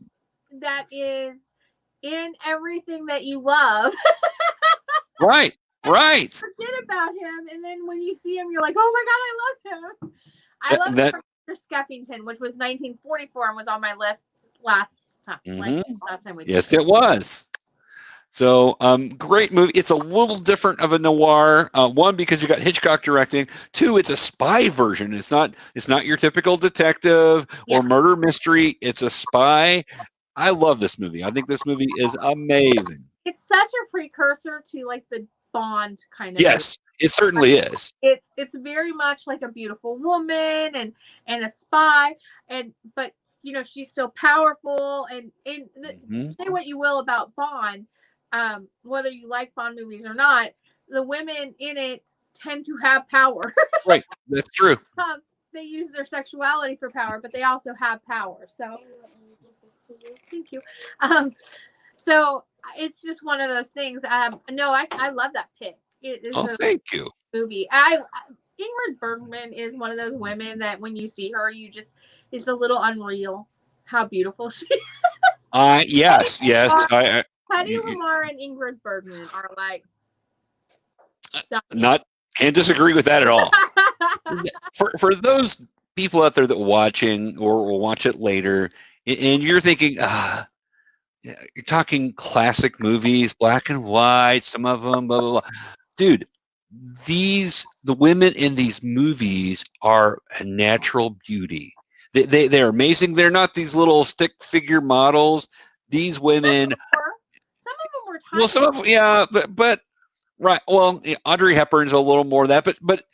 in everything that you love. Right. Forget about him, and then when you see him, you're like, "Oh my God, I love him!" I love that Skeffington, which was 1944 and was on my list last time. Last time we did. Yes, it was. So, great movie. It's a little different of a noir. One, because you got Hitchcock directing. Two, it's a spy version. It's not your typical detective or murder mystery. It's a spy. I love this movie. I think this movie is amazing. It's such a precursor to like the Bond kind of. Yes, movie. It certainly is. It's very much like A Beautiful Woman and a spy, but she's still powerful and say what you will about Bond. Whether you like Bond movies or not, the women in it tend to have power. Right, that's true. They use their sexuality for power, but they also have power. So, thank you. So it's just one of those things. No, I love that pick. Thank you. Movie. Ingrid Bergman is one of those women that when you see her, it's a little unreal how beautiful she is. Yes. Hedy Lamarr and Ingrid Bergman are like. Can't disagree with that at all. For those people out there that watching or will watch it later, and you're thinking, you're talking classic movies, black and white, some of them, blah blah blah. Dude, the women in these movies are a natural beauty. They're amazing. They're not these little stick figure models. These women. Some of them were tiny. Well, some of them, yeah, but right. Well, Audrey Hepburn's a little more of that, but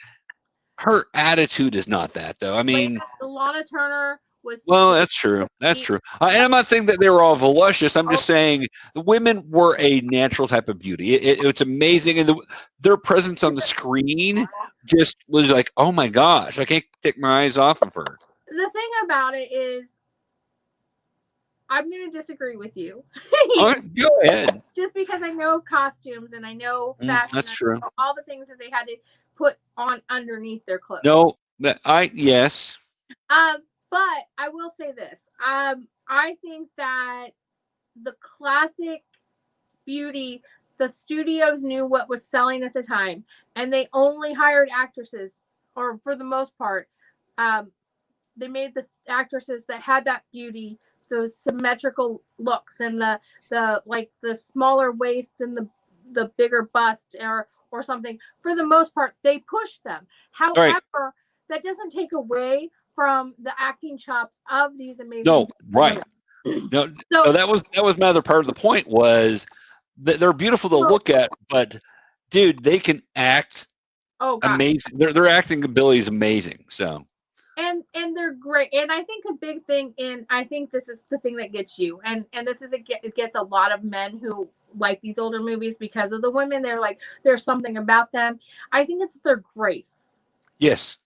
her attitude is not that, though. I mean, Lana Turner was. Well, that's true. That's true. And I'm not saying that they were all voluptuous. I'm just saying the women were a natural type of beauty. It's amazing, and their presence on the screen just was like, oh my gosh, I can't take my eyes off of her. The thing about it is, I'm going to disagree with you. Go ahead. Just because I know costumes and I know fashion. That's true. All the things that they had to put on underneath their clothes. No, yes. But I will say this. I think that the classic beauty, the studios knew what was selling at the time, and they only hired actresses, or for the most part, they made the actresses that had that beauty, those symmetrical looks, and the smaller waist and the bigger bust or something. For the most part, they pushed them. However, that doesn't take away from the acting chops of these amazing. No, right. No, that was my other part of the point, was that they're beautiful to look at, but dude, they can act amazing. Their acting ability is amazing. So. And they're great. And I think a big thing, and I think this is the thing that gets you, and it gets a lot of men who like these older movies because of the women. They're like, there's something about them. I think it's their grace. Yes.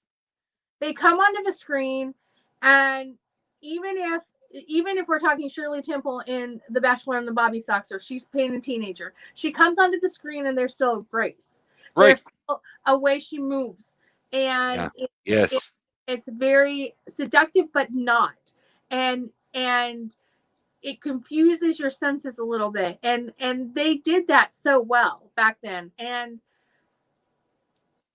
They come onto the screen, and even if even if we're talking Shirley Temple in The Bachelor and the Bobby Soxer, she's playing a teenager. She comes onto the screen and there's still a grace. Right. There's still a way she moves. And yes. it's very seductive, but not. And it confuses your senses a little bit. And they did that so well back then. And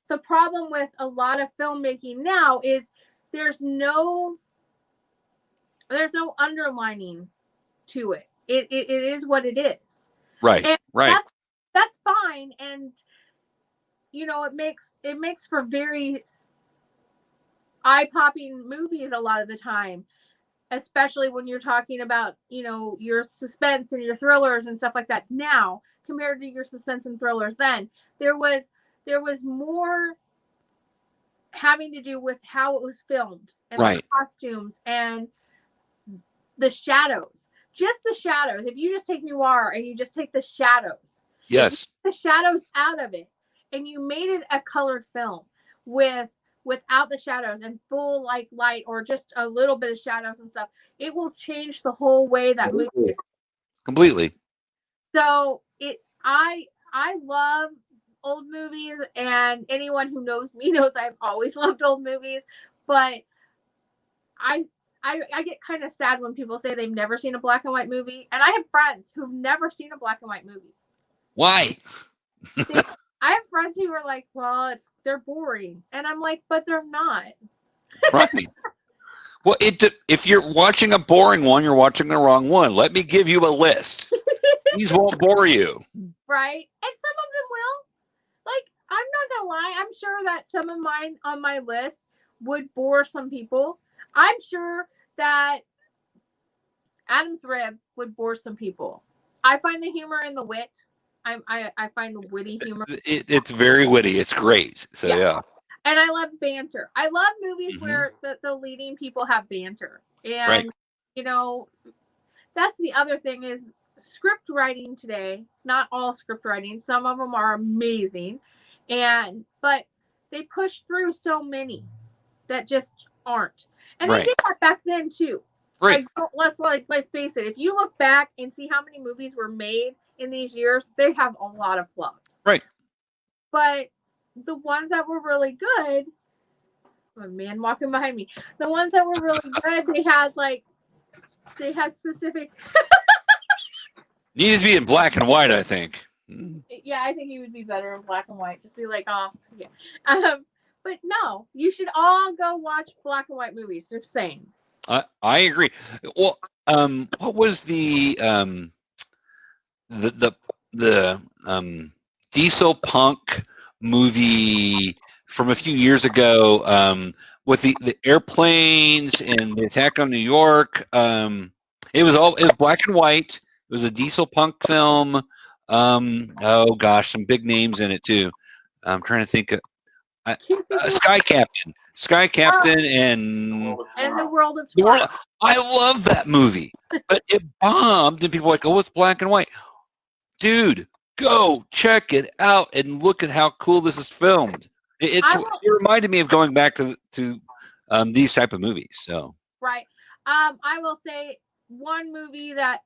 the problem with a lot of filmmaking now is there's no underlining to it. It is what it is. Right. And right. That's fine. And you know, it makes for very eye-popping movies a lot of the time, especially when you're talking about, you know, your suspense and your thrillers and stuff like that. Now, compared to your suspense and thrillers then, there was more having to do with how it was filmed and the costumes and the shadows. Just the shadows. If you just take noir and you just take the shadows, yes, the shadows out of it, and you made it a colored film without the shadows and full like light or just a little bit of shadows and stuff, it will change the whole way that movie is. Completely. So I love old movies, and anyone who knows me knows I've always loved old movies, but I get kind of sad when people say they've never seen a black and white movie, and I have friends who've never seen a black and white movie. Why? I have friends who are like, well, they're boring. And I'm like, but they're not. Right. Well, if you're watching a boring one, you're watching the wrong one. Let me give you a list. These won't bore you. Right. And some of them will. Like, I'm not going to lie. I'm sure that some of mine on my list would bore some people. I'm sure that Adam's Rib would bore some people. I find the humor and the wit. I find the witty humor. It's very witty. It's great. So yeah. And I love banter. I love movies where the leading people have banter. And you know, that's the other thing is script writing today. Not all script writing. Some of them are amazing, but they push through so many that just aren't. And they did that back then too. Right. Let's face it. If you look back and see how many movies were made in these years, they have a lot of flops. Right. But the ones that were really good, a man walking behind me. The ones that were really good, they had specific. Needs to be in black and white, I think. Yeah, I think he would be better in black and white. Just be like, oh, yeah. But no, you should all go watch black and white movies. They're saying. I agree. Well, what was the diesel punk movie from a few years ago with the airplanes and the attack on New York? It was black and white. It was a diesel punk film. Oh gosh, some big names in it too. I'm trying to think of Sky Captain, and the World of Tomorrow. I love that movie, but it bombed, and people were like, "Oh, it's black and white." Dude, go check it out and look at how cool this is filmed. It reminded me of going back to these type of movies. So right, I will say one movie that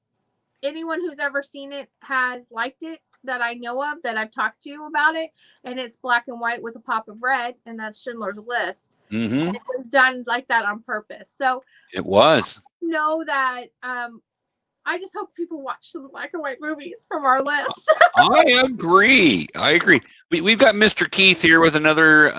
anyone who's ever seen it has liked it that I know of, that I've talked to about it, and it's black and white with a pop of red, and that's Schindler's List. And it was done like that on purpose. So it was. Know that I just hope people watch the black and white movies from our list. I agree. We've got Mr. Keith here with another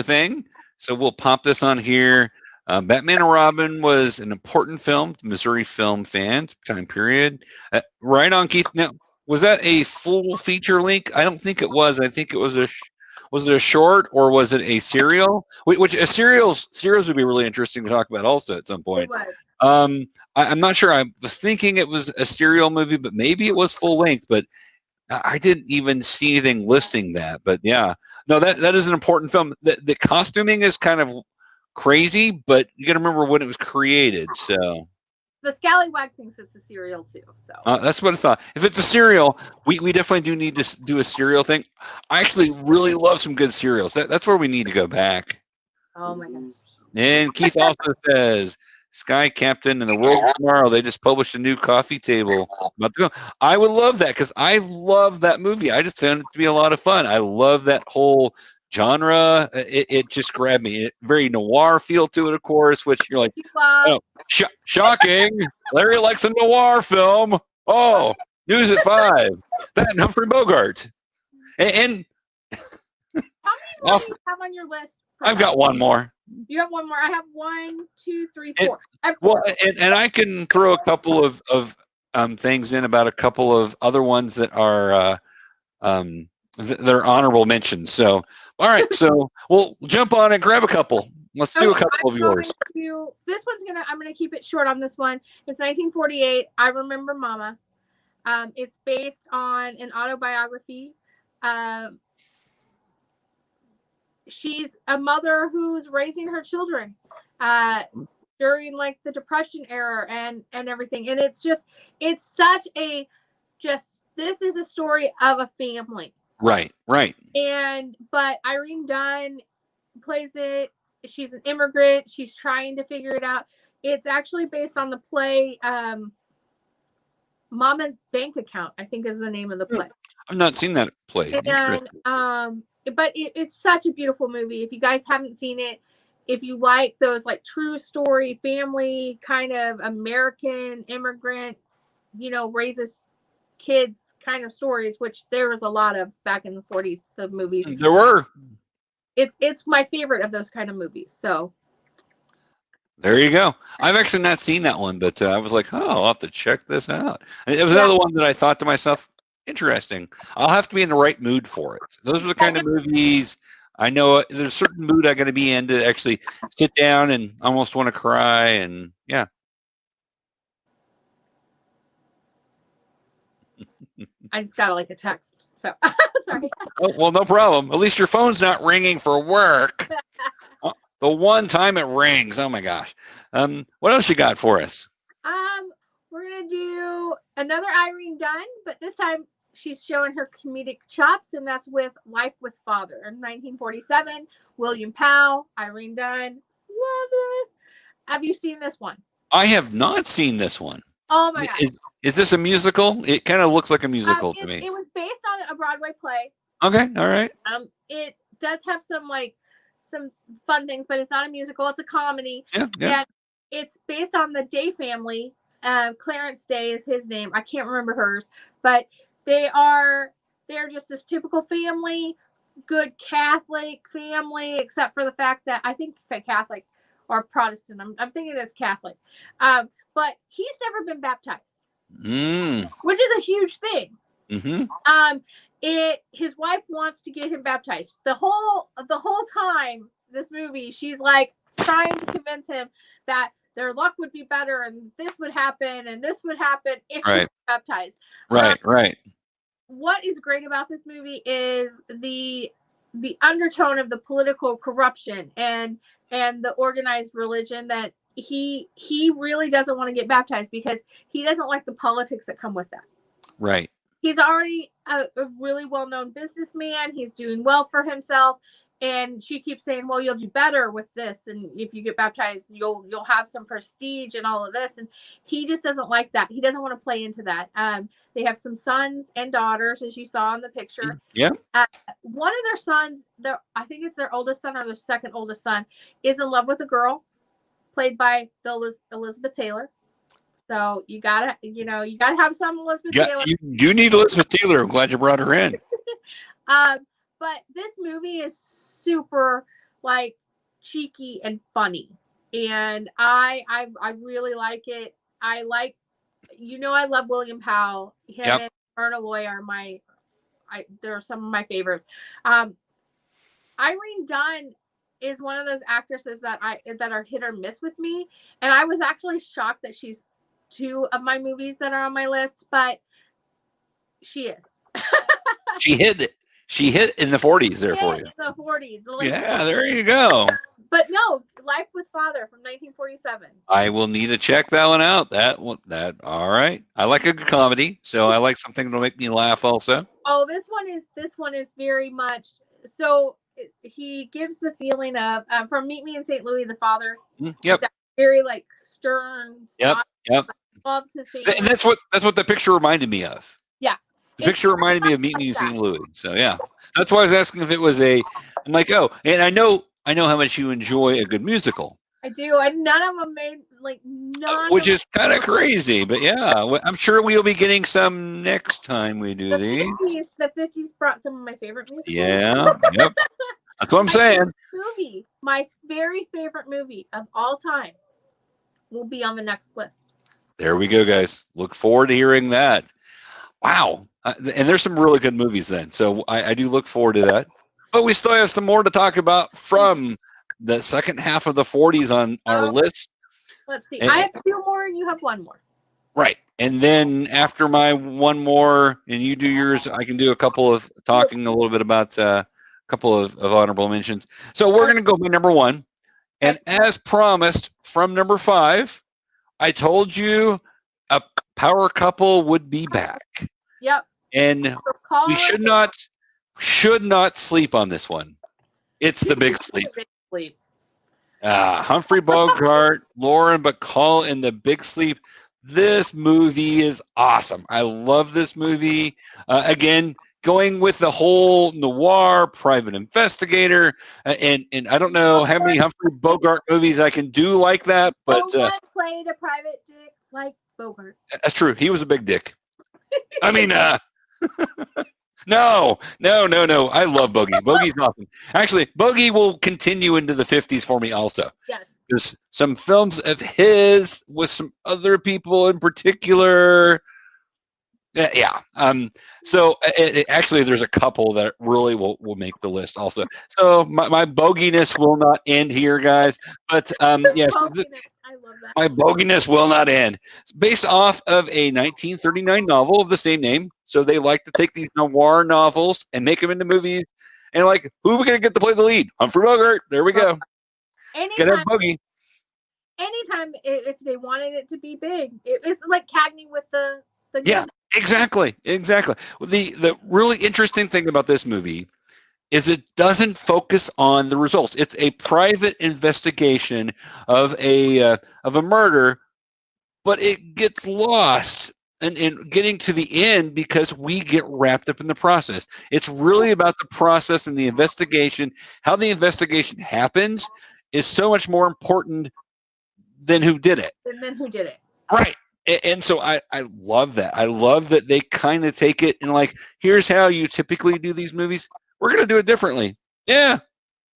thing, so we'll pop this on here. Batman and Robin was an important film, Missouri film fan time period. Right on, Keith. Now, was that a full feature length? I don't think it was. I think it was was it a short or was it a serial? Which serials would be really interesting to talk about also at some point. It was. I'm not sure. I was thinking it was a serial movie, but maybe it was full length. But I didn't even see anything listing that. But yeah, no, that is an important film. The costuming is kind of crazy, but you got to remember when it was created. So the Scallywag thinks it's a serial too. So that's what I thought. If it's a serial, we definitely do need to do a serial thing. I actually really love some good serials. That's where we need to go back. Oh my gosh. And Keith also says Sky Captain and the World of Tomorrow. They just published a new coffee table. I would love that because I love that movie. I just found it to be a lot of fun. I love that whole genre. It just grabbed me. Very noir feel to it, of course, which you're like, oh, shocking. Larry likes a noir film. Oh, news at 5. That and Humphrey Bogart. And how many more do you have on your list? I've got one more. You have one more. I have 1, 2, 3, 4. I have 4. Well, and I can throw a couple of things in about a couple of other ones that are they're honorable mentions. So, all right, so we'll jump on and grab a couple. Let's do a couple of yours. This one's I'm gonna keep it short on this one. It's 1948. I Remember Mama. It's based on an autobiography. She's a mother who's raising her children during like the Depression era and everything. And it's such a this is a story of a family. Right. But Irene Dunn plays it. She's an immigrant. She's trying to figure it out. It's actually based on the play Mama's Bank Account, I think is the name of the play. I've not seen that play. And but it's such a beautiful movie. If you guys haven't seen it, if you like those like true story family kind of American immigrant, raises kids kind of stories, which there was a lot of back in the 40s, the movies. There were. It's my favorite of those kind of movies. So there you go. I've actually not seen that one, but I was like, oh, I'll have to check this out. And it was another one that I thought to myself, interesting. I'll have to be in the right mood for it. Those are the kind of movies I know there's a certain mood I'm going to be in to actually sit down and almost want to cry. And yeah. I just got like a text. So sorry. Oh, well, no problem. At least your phone's not ringing for work. The one time it rings. Oh my gosh. What else you got for us? We're gonna do another Irene Dunn, but this time she's showing her comedic chops, and that's with Life with Father in 1947. William Powell, Irene Dunn. Love this. Have you seen this one? I have not seen this one. Oh my gosh. Is this a musical? It kind of looks like a musical to me. It was based on a Broadway play. Okay, all right. It does have some fun things, but it's not a musical. It's a comedy. Yeah. And it's based on the Day family. Clarence Day is his name. I can't remember hers, but they're just this typical family, good Catholic family, except for the fact that I think Catholic or Protestant. I'm thinking it's Catholic. But he's never been baptized, which is a huge thing. Mm-hmm. His wife wants to get him baptized. The whole time this movie, she's like trying to convince him that their luck would be better and this would happen and this would happen if he was baptized. Right. What is great about this movie is the undertone of the political corruption and the organized religion that he really doesn't want to get baptized because he doesn't like the politics that come with that. Right. He's already a really well-known businessman. He's doing well for himself. And she keeps saying, well, you'll do better with this. And if you get baptized, you'll have some prestige and all of this. And he just doesn't like that. He doesn't want to play into that. They have some sons and daughters, as you saw in the picture. Yeah. One of their sons, I think it's their oldest son or their second oldest son, is in love with a girl played by Elizabeth Taylor. So you gotta have some Elizabeth Taylor. You need Elizabeth Taylor. I'm glad you brought her in. But this movie is super like cheeky and funny, and I really like it. I love William Powell. Him and Myrna Loy are they're some of my favorites. Irene Dunn is one of those actresses that are hit or miss with me, and I was actually shocked that she's 2 of my movies that are on my list, but she is. She hit it. She hit in the 40s there for you. In the 40s. Yeah, there you go. But no, Life with Father from 1947. I will need to check that one out. That all right. I like a good comedy, so I like something that'll make me laugh also. Oh, this one is very much so. He gives the feeling of from Meet Me in St. Louis, the father. Yep. very like stern. Yep. Yep. Loves his family. And that's what the picture reminded me of. Yeah. The picture reminded me of Meet Me in St. Louis. So yeah, that's why I was asking if it was a. I'm like, oh, and I know how much you enjoy a good musical. I do, and none of them made none. Which is kind of crazy, but yeah, I'm sure we'll be getting some next time we do these. The 50s brought some of my favorite musicals. Yeah. Yep. That's what I'm saying. My very favorite movie of all time will be on the next list. There we go, guys. Look forward to hearing that. Wow. And there's some really good movies then. So I do look forward to that. But we still have some more to talk about from the second half of the 40s on our list. Let's see. I have 2 more and you have 1 more. Right. And then after my 1 more and you do yours, I can do a couple of talking a little bit about a couple of honorable mentions. So we're going to go by number 1. And as promised from number 5, I told you a power couple would be back. Yep. And we should not sleep on this one. It's The Big Sleep. Humphrey Bogart, Lauren Bacall in The Big Sleep. This movie is awesome. I love this movie. Again, going with the whole noir private investigator, and I don't know how many Humphrey Bogart movies I can do like that, but no one played a private dick like Bogart. That's true. He was a big dick. I mean, no. I love Bogey. Bogey's awesome. Actually, Bogey will continue into the 50s for me also. Yes. There's some films of his with some other people in particular. Yeah. So actually, there's a couple that really will make the list also. So my boginess will not end here, guys. But yes, I love that. My boginess will not end. It's based off of a 1939 novel of the same name. So they like to take these noir novels and make them into movies. And like, who are we going to get to play the lead? Humphrey Bogart. There we go. Anytime, Bogey. Anytime if they wanted it to be big, it's like Cagney with the yeah, exactly. The really interesting thing about this movie is it doesn't focus on the results. It's a private investigation of a murder, but it gets lost in getting to the end because we get wrapped up in the process. It's really about the process and the investigation. How the investigation happens is so much more important than who did it. Right. And so I love that. I love that they kind of take it and like, here's how you typically do these movies. We're going to do it differently. Yeah.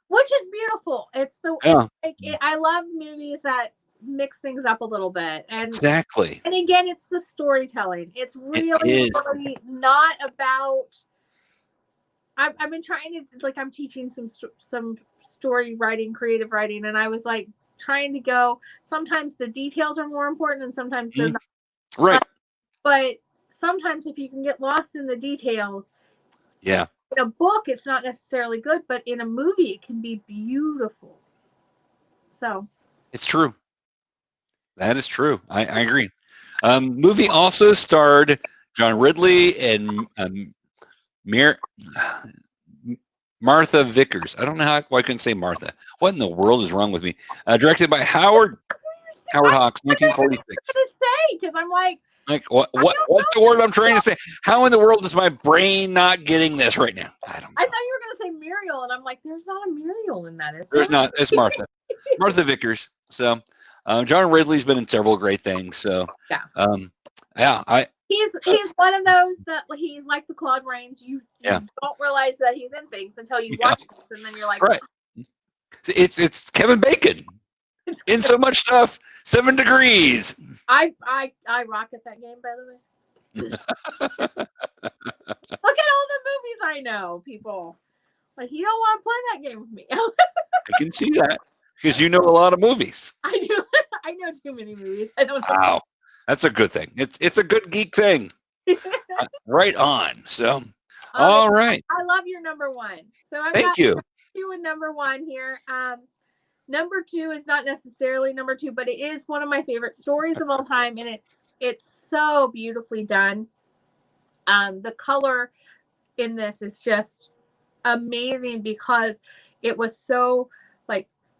Which is beautiful. I love movies that mix things up a little bit. And exactly. And again, it's the storytelling. It's really not about. I've been trying to I'm teaching some story writing, creative writing, and I was like trying to go. Sometimes the details are more important, and sometimes they're not. Right. But sometimes if you can get lost in the details. Yeah. In a book, it's not necessarily good, but in a movie, it can be beautiful. So. It's true. That is true. I agree. Movie also starred John Ridley and Martha Vickers. I don't know why I couldn't say Martha. What in the world is wrong with me? Directed by Howard Hawks, 1946. Because I'm like what's the word I'm trying to say? How in the world is my brain not getting this right now? I don't know. I thought you were going to say Muriel, and I'm like, there's not a Muriel in that, is there? There's not. It's Martha. Martha Vickers. So, John Ridley's been in several great things. So, he's one of those that he's like the Claude Rains. You don't realize that he's in things until you watch it, and then you're like, right. It's Kevin Bacon. In so much stuff. 7 Degrees. I rocket that game, by the way. Look at all the movies I know, people. Like, you don't want to play that game with me. I can see that because you know a lot of movies. I do. I know too many movies. I don't know. Wow, that's a good thing. It's a good geek thing. Right on. So, all right. I love your number 1. So Thank you. 2 and number 1 here. Number 2 is not necessarily number 2, but it is one of my favorite stories of all time, and it's so beautifully done. The color in this is just amazing because it was so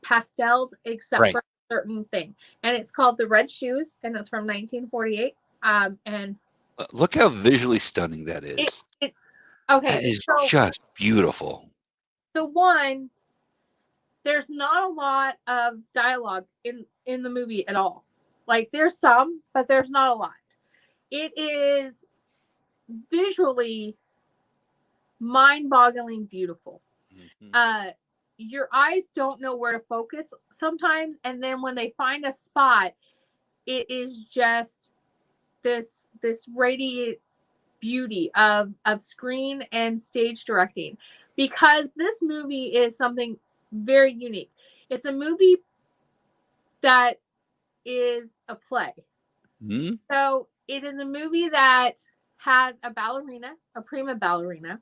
pastel, except for certain thing, and it's called The Red Shoes, and it's from 1948. And look how visually stunning that is. Okay, that is so just beautiful. So one, there's not a lot of dialogue in the movie at all. Like there's some, but there's not a lot. It is visually mind-boggling beautiful. Mm-hmm. Your eyes don't know where to focus sometimes, and then when they find a spot, it is just this radiant beauty of screen and stage directing, because this movie is something very unique. It's a movie that is a play. Mm-hmm. So it is a movie that has a ballerina, a prima ballerina,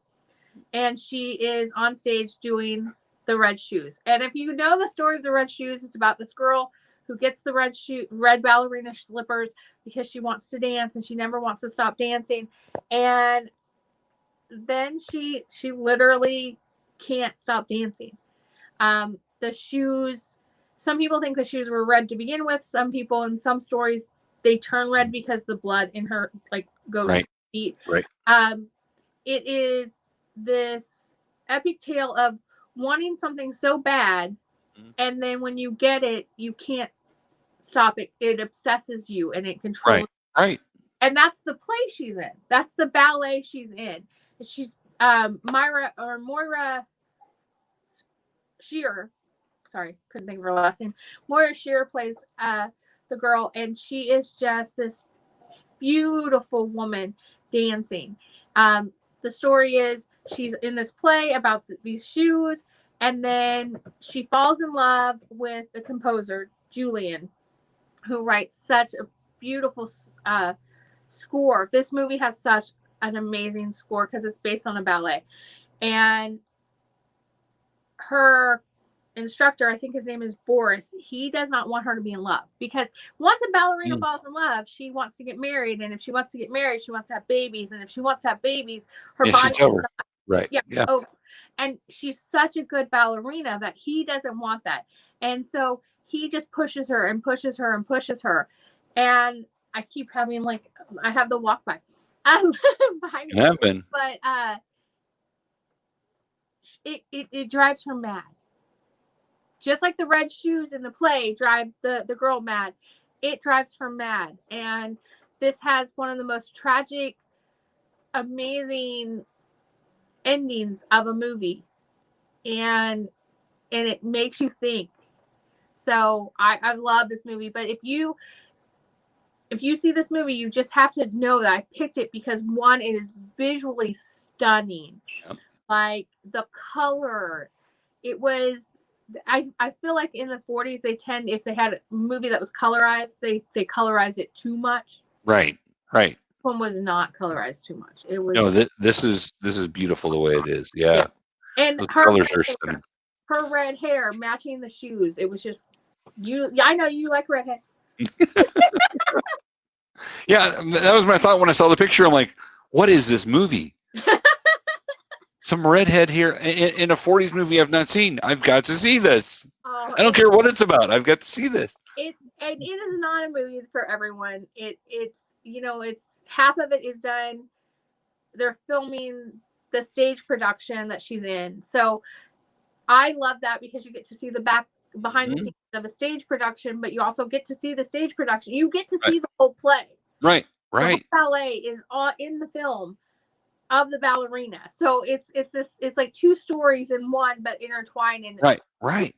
and she is on stage doing the Red Shoes. And if you know the story of the Red Shoes, it's about this girl who gets the red ballerina slippers because she wants to dance and she never wants to stop dancing. And then she literally can't stop dancing. The shoes, some people think the shoes were red to begin with. Some people, in some stories, they turn red because the blood in her goes to her feet. Right. It is this epic tale of wanting something so bad, and then when you get it, you can't stop it. It obsesses you and it controls you. Right. And that's the play she's in. That's the ballet she's in. She's Moira Shearer. Sorry, couldn't think of her last name. Moira Shearer plays the girl, and she is just this beautiful woman dancing. The story is she's in this play about these shoes, and then she falls in love with the composer, Julian, who writes such a beautiful score. This movie has such an amazing score because it's based on a ballet. And her instructor, I think his name is Boris, he does not want her to be in love, because once a ballerina falls in love, she wants to get married, and if she wants to get married, she wants to have babies, and if she wants to have babies, her body is right. Yeah. over. And she's such a good ballerina that he doesn't want that, and so he just pushes her and pushes her and pushes her. And I keep having I have the walk by behind me, but it drives her mad. Just like the red shoes in the play drive the girl mad, it drives her mad. And this has one of the most tragic, amazing endings of a movie. And it makes you think. So I love this movie. But if you see this movie, you just have to know that I picked it because, one, it is visually stunning. Yep. Like the color, it was. I feel like in the 40s they tend, if they had a movie that was colorized, they colorized it too much. Right. This one was not colorized too much. It was. No, this is beautiful the way it is. Yeah. And those colors are stunning. Her red hair matching the shoes. It was just I know you like redheads. Yeah, that was my thought when I saw the picture. I'm like, what is this movie? Some redhead here in a 40s movie I've not seen. I've got to see this. I don't care what it's about. I've got to see this. It is not a movie for everyone. It's half of it is done. They're filming the stage production that she's in. So I love that because you get to see the behind the scenes of a stage production, but you also get to see the stage production. You get to see the whole play. Right. The whole ballet is all in the film of the ballerina. So it's like two stories in one, but intertwined in Right.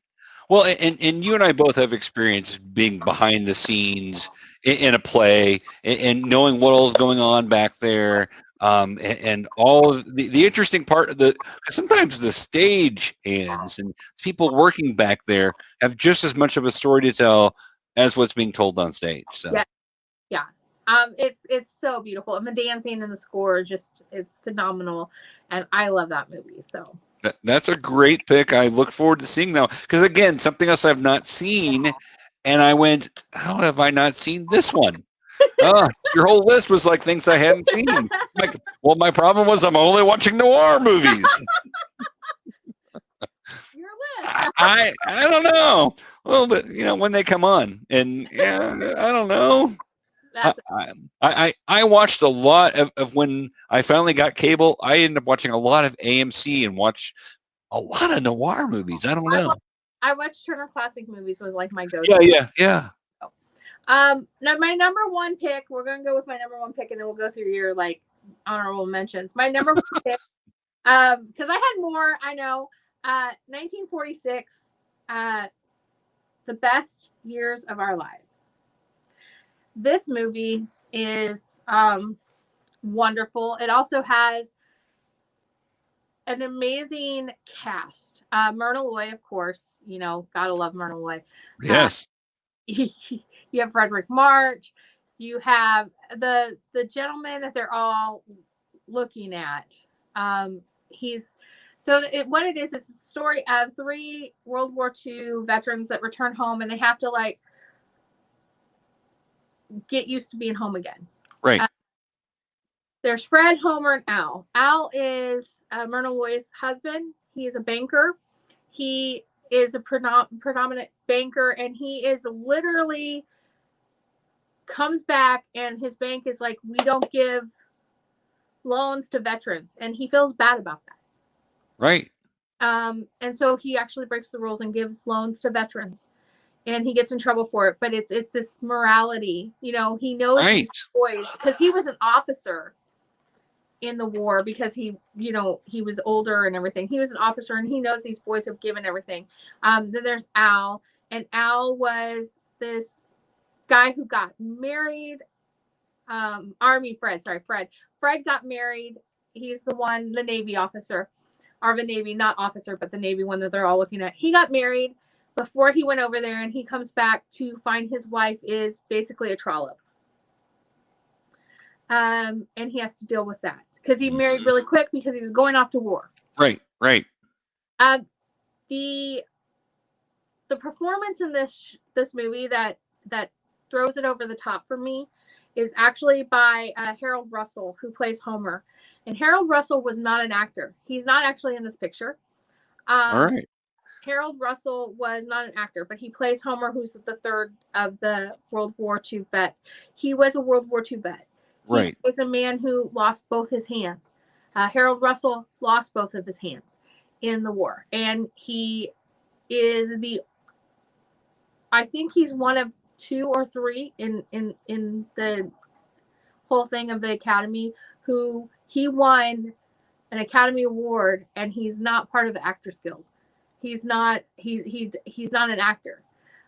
Well, and you and I both have experience being behind the scenes in a play and knowing what all is going on back there. And all of the interesting part of sometimes the stage hands and people working back there have just as much of a story to tell as what's being told on stage. So yeah. It's so beautiful, and the dancing and the score it's phenomenal, and I love that movie. So that's a great pick. I look forward to seeing that because, again, something else I've not seen, and I went, how have I not seen this one? Your whole list was like things I hadn't seen. Like, well, my problem was I'm only watching noir movies. Your list. I don't know. Well, but when they come on, and yeah, I don't know. That's I watched a lot of when I finally got cable. I ended up watching a lot of AMC and watch a lot of noir movies. I don't know. I watched Turner Classic Movies was like my go-to. Yeah. Now my number one pick, we're gonna go with my number one pick, and then we'll go through your like honorable mentions. My number one pick, because I had more. I know, 1946, the best years of our lives. This movie is wonderful. It also has an amazing cast. Myrna Loy, of course, gotta love Myrna Loy. Yes. You have Frederick March. You have the gentleman that they're all looking at. What it is a story of 3 World War II veterans that return home, and they have to like get used to being home again. Right. There's Fred, Homer, and Al. Al is Myrna Loy's husband. He is a banker. He is a predominant banker, and he is literally comes back, and his bank is like, we don't give loans to veterans, and he feels bad about that. Right. And so he actually breaks the rules and gives loans to veterans, and he gets in trouble for it. But it's this morality, he knows these boys because he was an officer in the war, because he was older and everything. He was an officer, and he knows these boys have given everything. Then there's Al, and Al was this guy who got married. Fred got married. He's the Navy officer, or the Navy, not officer, but the Navy one that they're all looking at. He got married before he went over there, and he comes back to find his wife is basically a trollop. And he has to deal with that because he married really quick because he was going off to war. Right. The performance in this movie that throws it over the top for me is actually by Harold Russell, who plays Homer. And Harold Russell was not an actor. He's not actually in this picture. All right. Harold Russell was not an actor, but he plays Homer, who's the third of the World War II vets. He was a World War II vet. Right. He was a man who lost both his hands. Harold Russell lost both of his hands in the war. And he is I think he's one of 2 or 3 in the whole thing of the Academy who he won an Academy Award, and he's not part of the Actors Guild. He's not he's not an actor.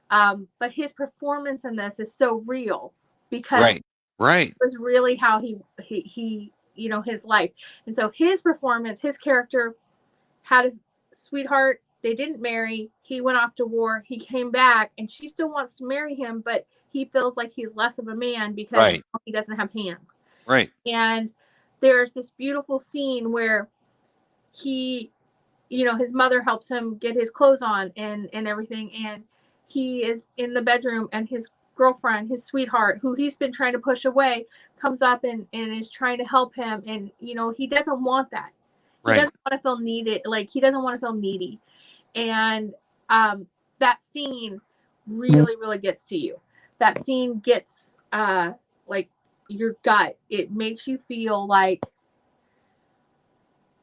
But his performance in this is so real because it was really how he his life. And so his performance, his character had a sweetheart. They didn't marry. He went off to war. He came back, and she still wants to marry him, but he feels like he's less of a man because he doesn't have hands. Right. And there's this beautiful scene where he, his mother helps him get his clothes on and everything. And he is in the bedroom, and his girlfriend, his sweetheart, who he's been trying to push away, comes up and is trying to help him. And, he doesn't want that. He doesn't want to feel needed. Like, he doesn't want to feel needy. And that scene really, really gets to you. That scene gets like your gut. It makes you feel like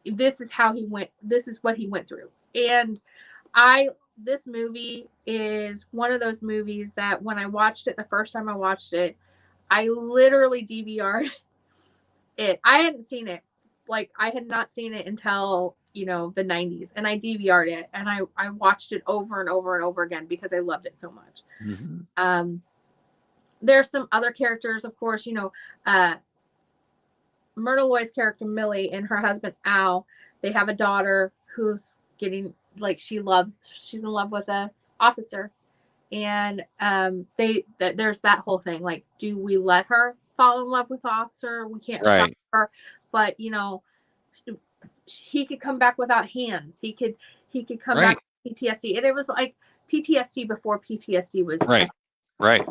this is how he went. This is what he went through. And this movie is one of those movies that when I watched it, the first time I watched it, I literally DVR'd it. I hadn't seen it. Like, I had not seen it until, the 90s. And I DVR'd it. And I watched it over and over and over again because I loved it so much. Mm-hmm. There's some other characters, of course, Myrna Loy's character, Millie, and her husband, Al. They have a daughter who's getting, like, she's in love with a officer. And there's that whole thing. Like, do we let her fall in love with the officer? We can't stop her. But, he could come back without hands. He could come back with PTSD. And it was like PTSD before PTSD was. Right.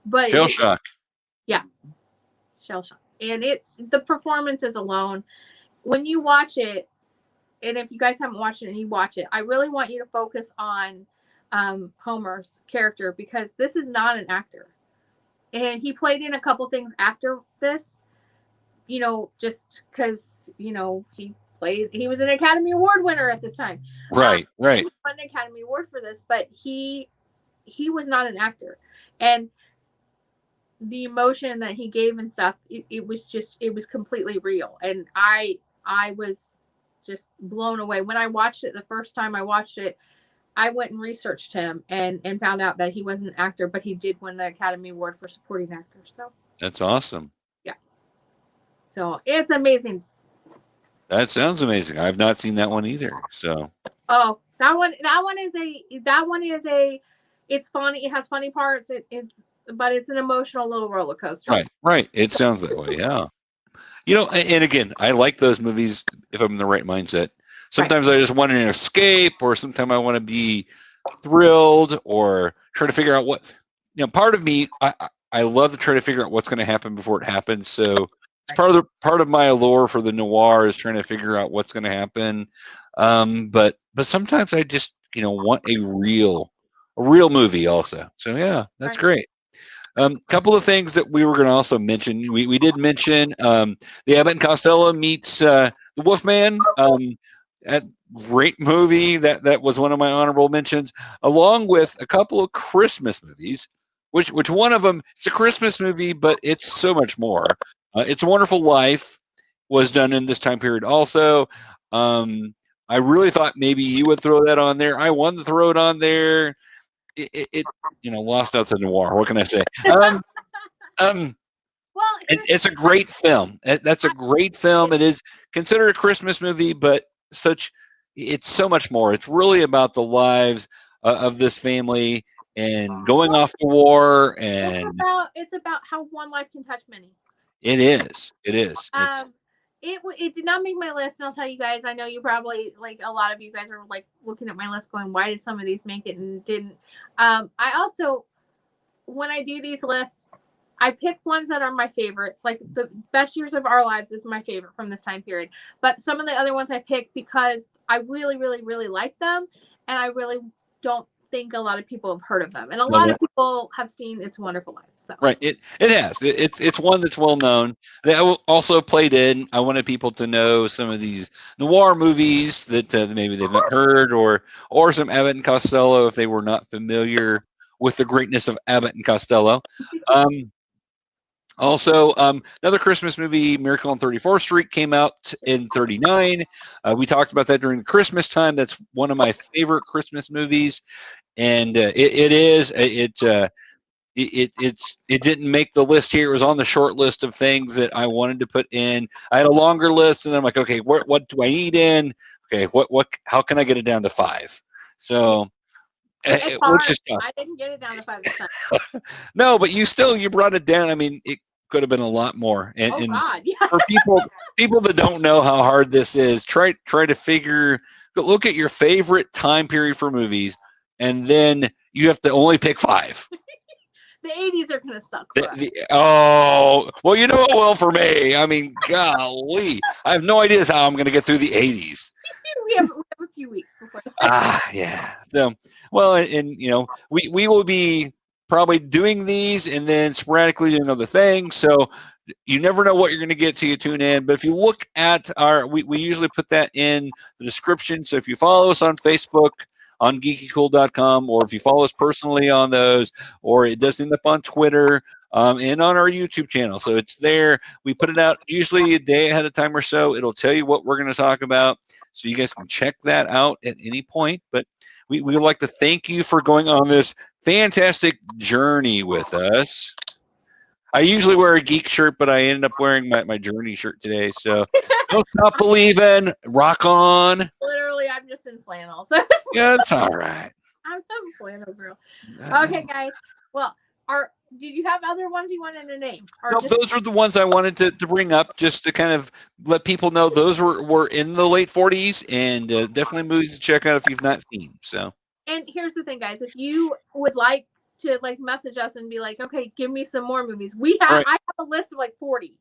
But shell shock. Yeah. Shell shock. And it's the performances alone. When you watch it, and if you guys haven't watched it and you watch it, I really want you to focus on Homer's character, because this is not an actor. And he played in a couple things after this, just because, he was an Academy Award winner at this time. Right. He won an Academy Award for this, but he was not an actor. And the emotion that he gave and stuff, it was completely real. And I was just blown away. When I watched it the first time I watched it, I went and researched him and found out that he wasn't an actor, but he did win the Academy Award for supporting actor. So that's awesome. Yeah. So it's amazing. That sounds amazing. I've not seen that one either. So. Oh, that one is a. It's funny. It has funny parts. But it's an emotional little roller coaster. Right. It sounds that way. Yeah. And again, I like those movies if I'm in the right mindset. Sometimes I just want an escape, or sometimes I want to be thrilled, or try to figure out what, part of me, I love to try to figure out what's going to happen before it happens. So it's part of my allure for the noir is trying to figure out what's going to happen. But sometimes I just, want a real movie also. So yeah, that's great. Couple of things that we were going to also mention. We did mention the Abbott and Costello meets the Wolfman. A great movie. That was one of my honorable mentions, along with a couple of Christmas movies. Which one of them? It's a Christmas movie, but it's so much more. It's a Wonderful Life was done in this time period also. I really thought maybe you would throw that on there. I wanted to throw it on there. It lost out to noir. What can I say? Well, it's a great film. That's a great film. It is considered a Christmas movie, but it's so much more. It's really about the lives of this family and going off to war, and it's about how one life can touch many. It is. It did not make my list, and I'll tell you guys, I know you probably, like, a lot of you guys are like looking at my list going, why did some of these make it and didn't? I also, when I do these lists, I pick ones that are my favorites. Like the Best Years of Our Lives is my favorite from this time period. But some of the other ones I pick because I really, really, really like them, and I really don't think a lot of people have heard of them. And a lot of people have seen It's a Wonderful Life. So. Right. It has. It's one that's well known. That also played in. I wanted people to know some of these noir movies that maybe they've not heard, or some Abbott and Costello if they were not familiar with the greatness of Abbott and Costello. Also, another Christmas movie, Miracle on 34th Street, came out in '39. We talked about that during Christmas time. That's one of my favorite Christmas movies, and it didn't make the list here. It was on the short list of things that I wanted to put in. I had a longer list, and then I'm like, okay, what do I need in? Okay, how can I get it down to 5? So, which is tough. I didn't get it down to 5 this time. No, but you brought it down. I mean, it could have been a lot more. And, God, yeah. For people that don't know how hard this is, try to look at your favorite time period for movies, and then you have to only pick 5. The 80s are going to suck for us. Well, for me. I mean, golly. I have no idea how I'm going to get through the 80s. we have a few weeks before that. Yeah. So, well, and we will be probably doing these and then sporadically doing other things. So you never know what you're going to get till you tune in. But if you look at we usually put that in the description. So if you follow us on Facebook, on GeekyKOOL.com, or if you follow us personally on those, or it does end up on Twitter and on our YouTube channel. So it's there. We put it out usually a day ahead of time or so. It'll tell you what we're going to talk about. So you guys can check that out at any point. But we would like to thank you for going on this fantastic journey with us. I usually wear a geek shirt, but I ended up wearing my journey shirt today. So don't stop believing. Rock on. Literally, I'm just in flannel. So yeah, it's all right. I'm some flannel girl. Okay, guys. Well, did you have other ones you wanted to name? No, those were the ones I wanted to bring up just to kind of let people know those were in the late 40s, and definitely movies to check out if you've not seen. So. And here's the thing, guys. If you would like to message us and be like, okay, give me some more movies. I have a list of 40.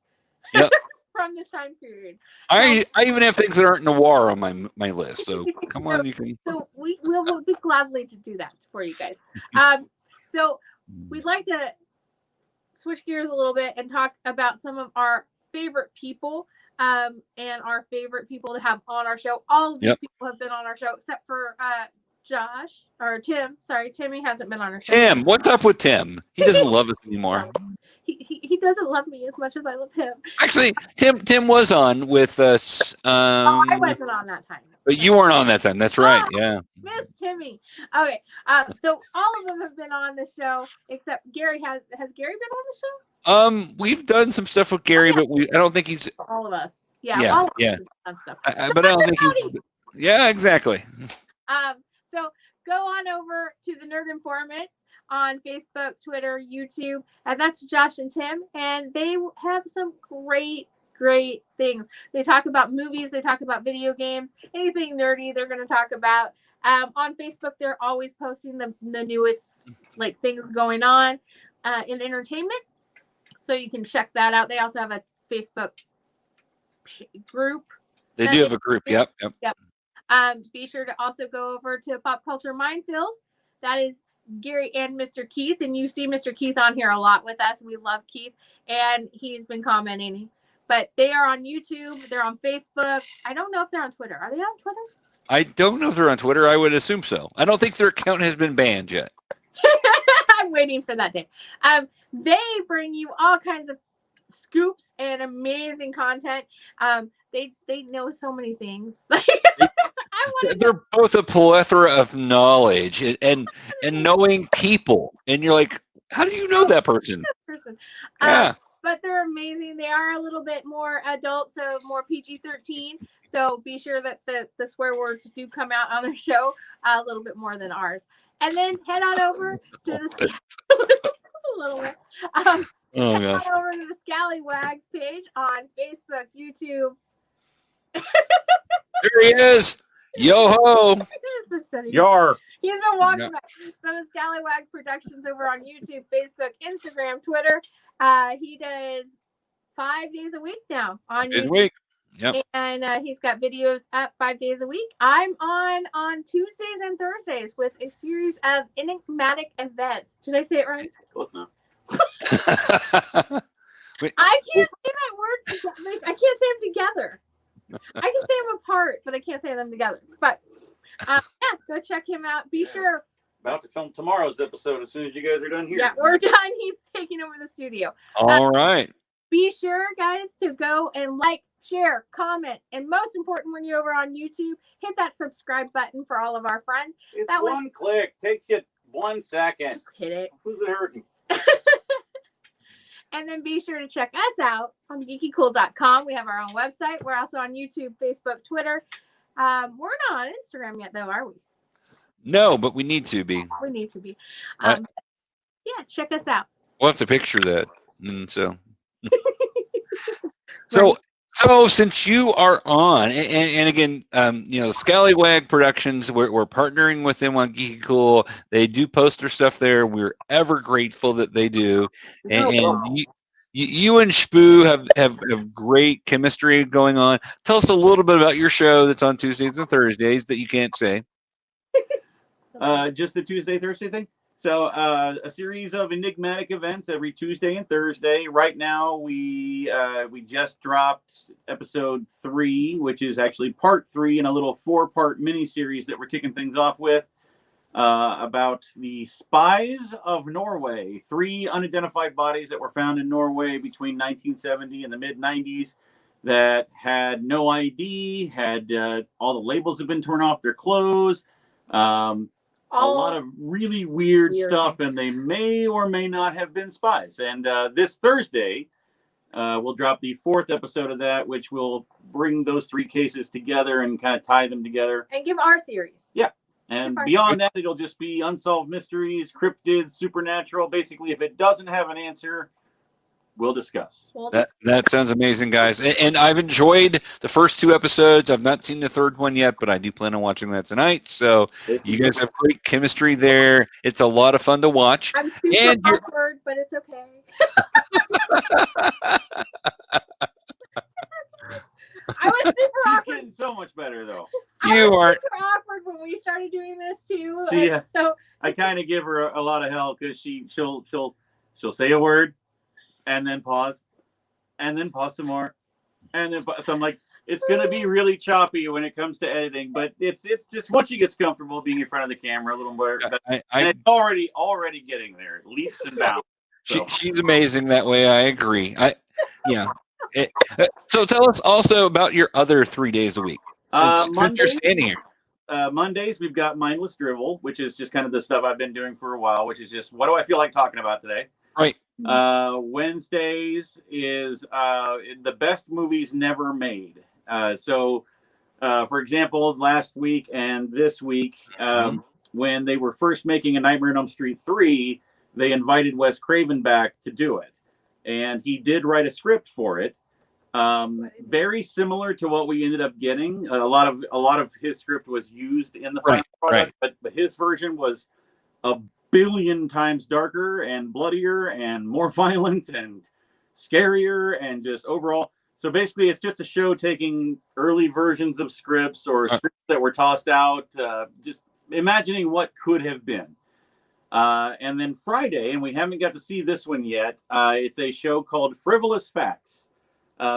Yep. from this time period. I even have things that aren't noir on my list. So come on, you can. So we'll be gladly to do that for you guys. So we'd like to switch gears a little bit and talk about some of our favorite people and our favorite people to have on our show. All of these people have been on our show except for Josh or Tim. Sorry, Timmy hasn't been on our show. Tim, what's up with Tim? He doesn't love us anymore. He doesn't love me as much as I love him. Actually, Tim was on with us. I wasn't on that time. But you weren't on that time. That's right. Yeah. Miss Timmy. Okay. So all of them have been on the show except Gary. Has Gary been on the show? We've done some stuff with Gary, but I don't think he's. All of us. Yeah. All of us have done stuff. But I don't think he's. Yeah, exactly. So go on over to the Nerd Informants on Facebook, Twitter, YouTube, and that's Josh and Tim, and they have some great things. They talk about movies, they talk about video games, anything nerdy they're going to talk about. On Facebook, they're always posting the newest like things going on in entertainment, so you can check that out. They also have a Facebook group. They do have a group. Yep. Be sure to also go over to Pop Culture Minefield. That is Gary and Mr. Keith, and you see Mr. Keith on here a lot with us. We love Keith, and he's been commenting. But they are on YouTube. They're on Facebook. I don't know if they're on Twitter. Are they on Twitter? I don't know if they're on Twitter. I would assume so. I don't think their account has been banned yet. I'm waiting for that day. They bring you all kinds of scoops and amazing content. They know so many things. They're both a plethora of knowledge and knowing people, and you're like, how do you know that person? Yeah. But they're amazing. They are a little bit more adult, so more PG-13. So be sure that the swear words do come out on their show a little bit more than ours. And then head on over to the a little bit. Head on over to the Scallywags page on Facebook, YouTube. There he is. Yo ho. Yar. He's been walking back. Some of Scallywag Productions over on YouTube, Facebook, Instagram, Twitter. He does 5 days a week now on YouTube. Yep. And he's got videos up 5 days a week. I'm on Tuesdays and Thursdays with a series of enigmatic events. Did I say it right? Close enough. I can't say that word. I can't say them together. I can say them apart, but I can't say them together. But yeah, go check him out. Be sure. About to film tomorrow's episode as soon as you guys are done here. Yeah, we're done. He's taking over the studio. All right. Be sure, guys, to go and like, share, comment, and most important, when you're over on YouTube, hit that subscribe button for all of our friends. It's one click. Takes you 1 second. Just hit it. Who's it hurting? And then be sure to check us out on GeekyKOOL.com. We have our own website. We're also on YouTube, Facebook, Twitter. We're not on Instagram yet, though, are we? No, but we need to be. We need to be. Yeah, check us out. We'll have to picture that. So since you are on, and again, Scallywag Productions, we're partnering with them on GeekyKOOL. They do post their stuff there. We're ever grateful that they do. And you and Spoo have great chemistry going on. Tell us a little bit about your show that's on Tuesdays and Thursdays that you can't say. Just the Tuesday, Thursday thing? So a series of enigmatic events every Tuesday and Thursday. Right now, we just dropped episode 3, which is actually part 3 in a little 4-part mini-series that we're kicking things off with about the spies of Norway. 3 unidentified bodies that were found in Norway between 1970 and the mid-90s that had no ID, had all the labels have been torn off their clothes. A lot of really weird stuff, and they may or may not have been spies. And this Thursday, we'll drop the 4th episode of that, which will bring those 3 cases together and kind of tie them together. And give our theories. Yeah. And beyond that, it'll just be unsolved mysteries, cryptids, supernatural. Basically, if it doesn't have an answer, we'll discuss. That sounds amazing, guys. And I've enjoyed the first 2 episodes. I've not seen the 3rd one yet, but I do plan on watching that tonight. So you guys have great chemistry there. It's a lot of fun to watch. I'm super awkward, but it's okay. you aren't. Super awkward when we started doing this too. So I kind of give her a lot of hell because she'll say a word and then pause some more, and then so I'm like, it's gonna be really choppy when it comes to editing, but it's just once she gets comfortable being in front of the camera a little more, and it's already getting there, leaps and bounds. So. She's amazing that way. I agree. So tell us also about your other 3 days a week. Since you're standing here. Mondays we've got Mindless Drivel, which is just kind of the stuff I've been doing for a while, which is just what do I feel like talking about today. Right. Wednesdays is the best movies never made. For example, last week and this week, when they were first making A Nightmare on Elm Street 3, they invited Wes Craven back to do it. And he did write a script for it. Very similar to what we ended up getting. A lot of his script was used in the final product, but his version was a billion times darker and bloodier and more violent and scarier and just overall. So basically, it's just a show taking early versions of scripts or scripts that were tossed out, just imagining what could have been. And then Friday, and we haven't got to see this one yet, it's a show called Frivolous Facts.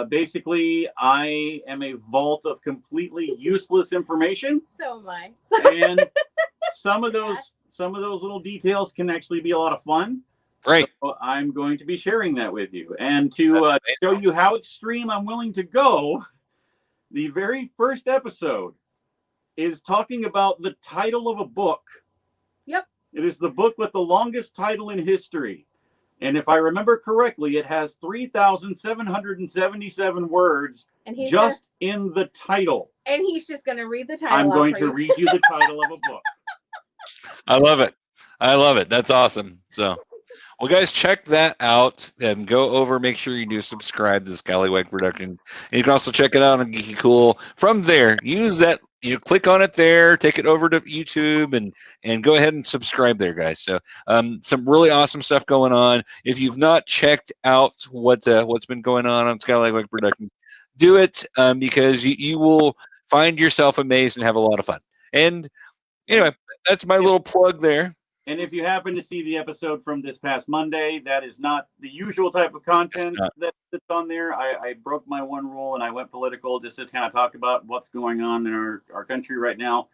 Basically, I am a vault of completely useless information. So am I. And some of those little details can actually be a lot of fun. Right. So I'm going to be sharing that with you. And to show you how extreme I'm willing to go, the very first episode is talking about the title of a book. Yep. It is the book with the longest title in history. And if I remember correctly, it has 3,777 words just in the title. And he's just going to read the title. I'm going to read you the title of a book. I love it. That's awesome. So, well, guys, check that out and go over. Make sure you do subscribe to the Scallywag Production. And you can also check it out on GeekyKOOL. From there, use that. You click on it there, take it over to YouTube, and go ahead and subscribe there, guys. So, some really awesome stuff going on. If you've not checked out what's been going on Scallywag Production, do it because you will find yourself amazed and have a lot of fun. And anyway, that's my little plug there. And if you happen to see the episode from this past Monday, that is not the usual type of content that's on there. I broke my one rule and I went political just to kind of talk about what's going on in our country right now.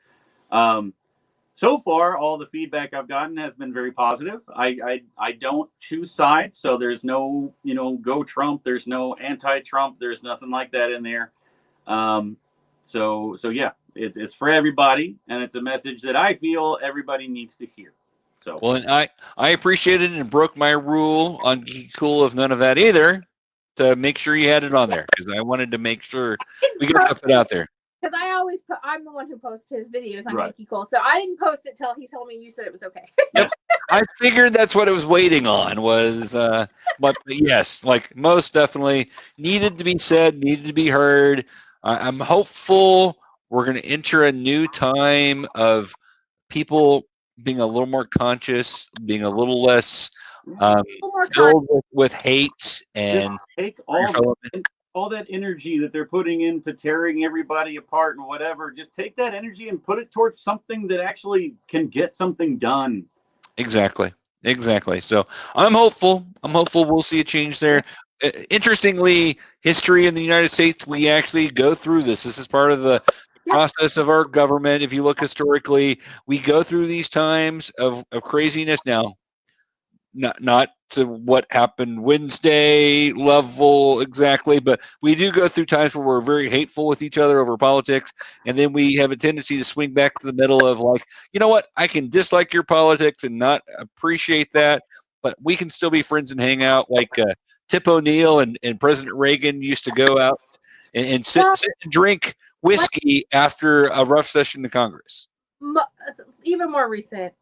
So far, all the feedback I've gotten has been very positive. I don't choose sides, so there's no, go Trump. There's no anti-Trump. There's nothing like that in there. So yeah, it's for everybody, and it's a message that I feel everybody needs to hear. So. Well, and I appreciated it and broke my rule on GeekyKOOL of none of that either to make sure you had it on there because I wanted to make sure we got it out there. Because I'm the one who posts his videos on GeekyKOOL, so I didn't post it till he told me you said it was okay. Yep. I figured that's what it was waiting on was, but yes, like most definitely needed to be said, needed to be heard. I'm hopeful we're going to enter a new time of people being a little more conscious, being a little less filled with hate, and just take all that energy that they're putting into tearing everybody apart and whatever. Just take that energy and put it towards something that actually can get something done. Exactly. So I'm hopeful. We'll see a change there. Interestingly, history in the United States, we actually go through this. This is part of the process of our government. If you look historically, we go through these times of craziness now. Not to what happened Wednesday level exactly, but we do go through times where we're very hateful with each other over politics, and then we have a tendency to swing back to the middle of like, you know what, I can dislike your politics and not appreciate that, but we can still be friends and hang out like Tip O'Neill and President Reagan used to go out and sit and drink whiskey after a rough session in Congress. Even more recent,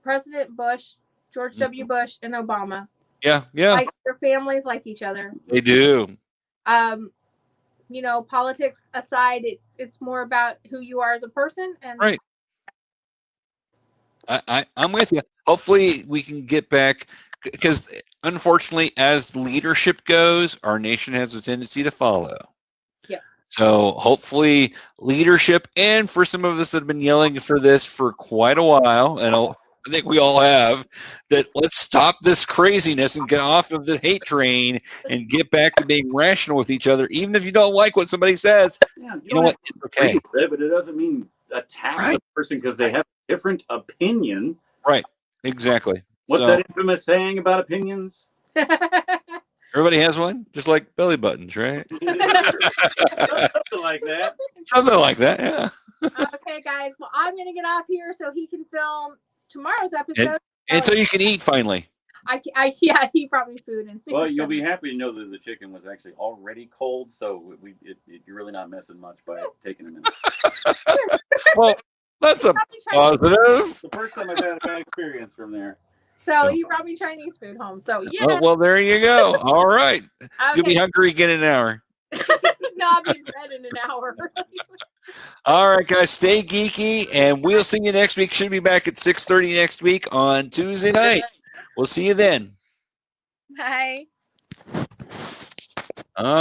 President Bush, George W. Bush, and Obama. Yeah. Like their families like each other. They do. Politics aside, it's more about who you are as a person. And right. I'm with you. Hopefully we can get back, because unfortunately, as leadership goes, our nation has a tendency to follow. Yeah. So hopefully leadership, and for some of us that have been yelling for this for quite a while, and I think we all have, that let's stop this craziness and get off of the hate train and get back to being rational with each other, even if you don't like what somebody says. Yeah, You know what? It's okay. But it doesn't mean attack the person because they have a different opinion. Right. Exactly. What's that infamous saying about opinions? Everybody has one, just like belly buttons, right? Something like that. Something like that, yeah. Okay, guys. Well, I'm going to get off here so he can film tomorrow's episode. And so you can eat finally. Yeah, he brought me food and things. Well, you'll be happy to know that the chicken was actually already cold, so you're really not missing much by taking a minute. Well, that's a positive. The first time I've had a bad experience from there. So he brought me Chinese food home. So yeah. Oh, well, there you go. All right. Okay. You'll be hungry again in an hour. No, I'll be in bed in an hour. All right, guys, stay geeky, and we'll see you next week. Should be back at 6:30 next week on Tuesday night. We'll see you then. Bye.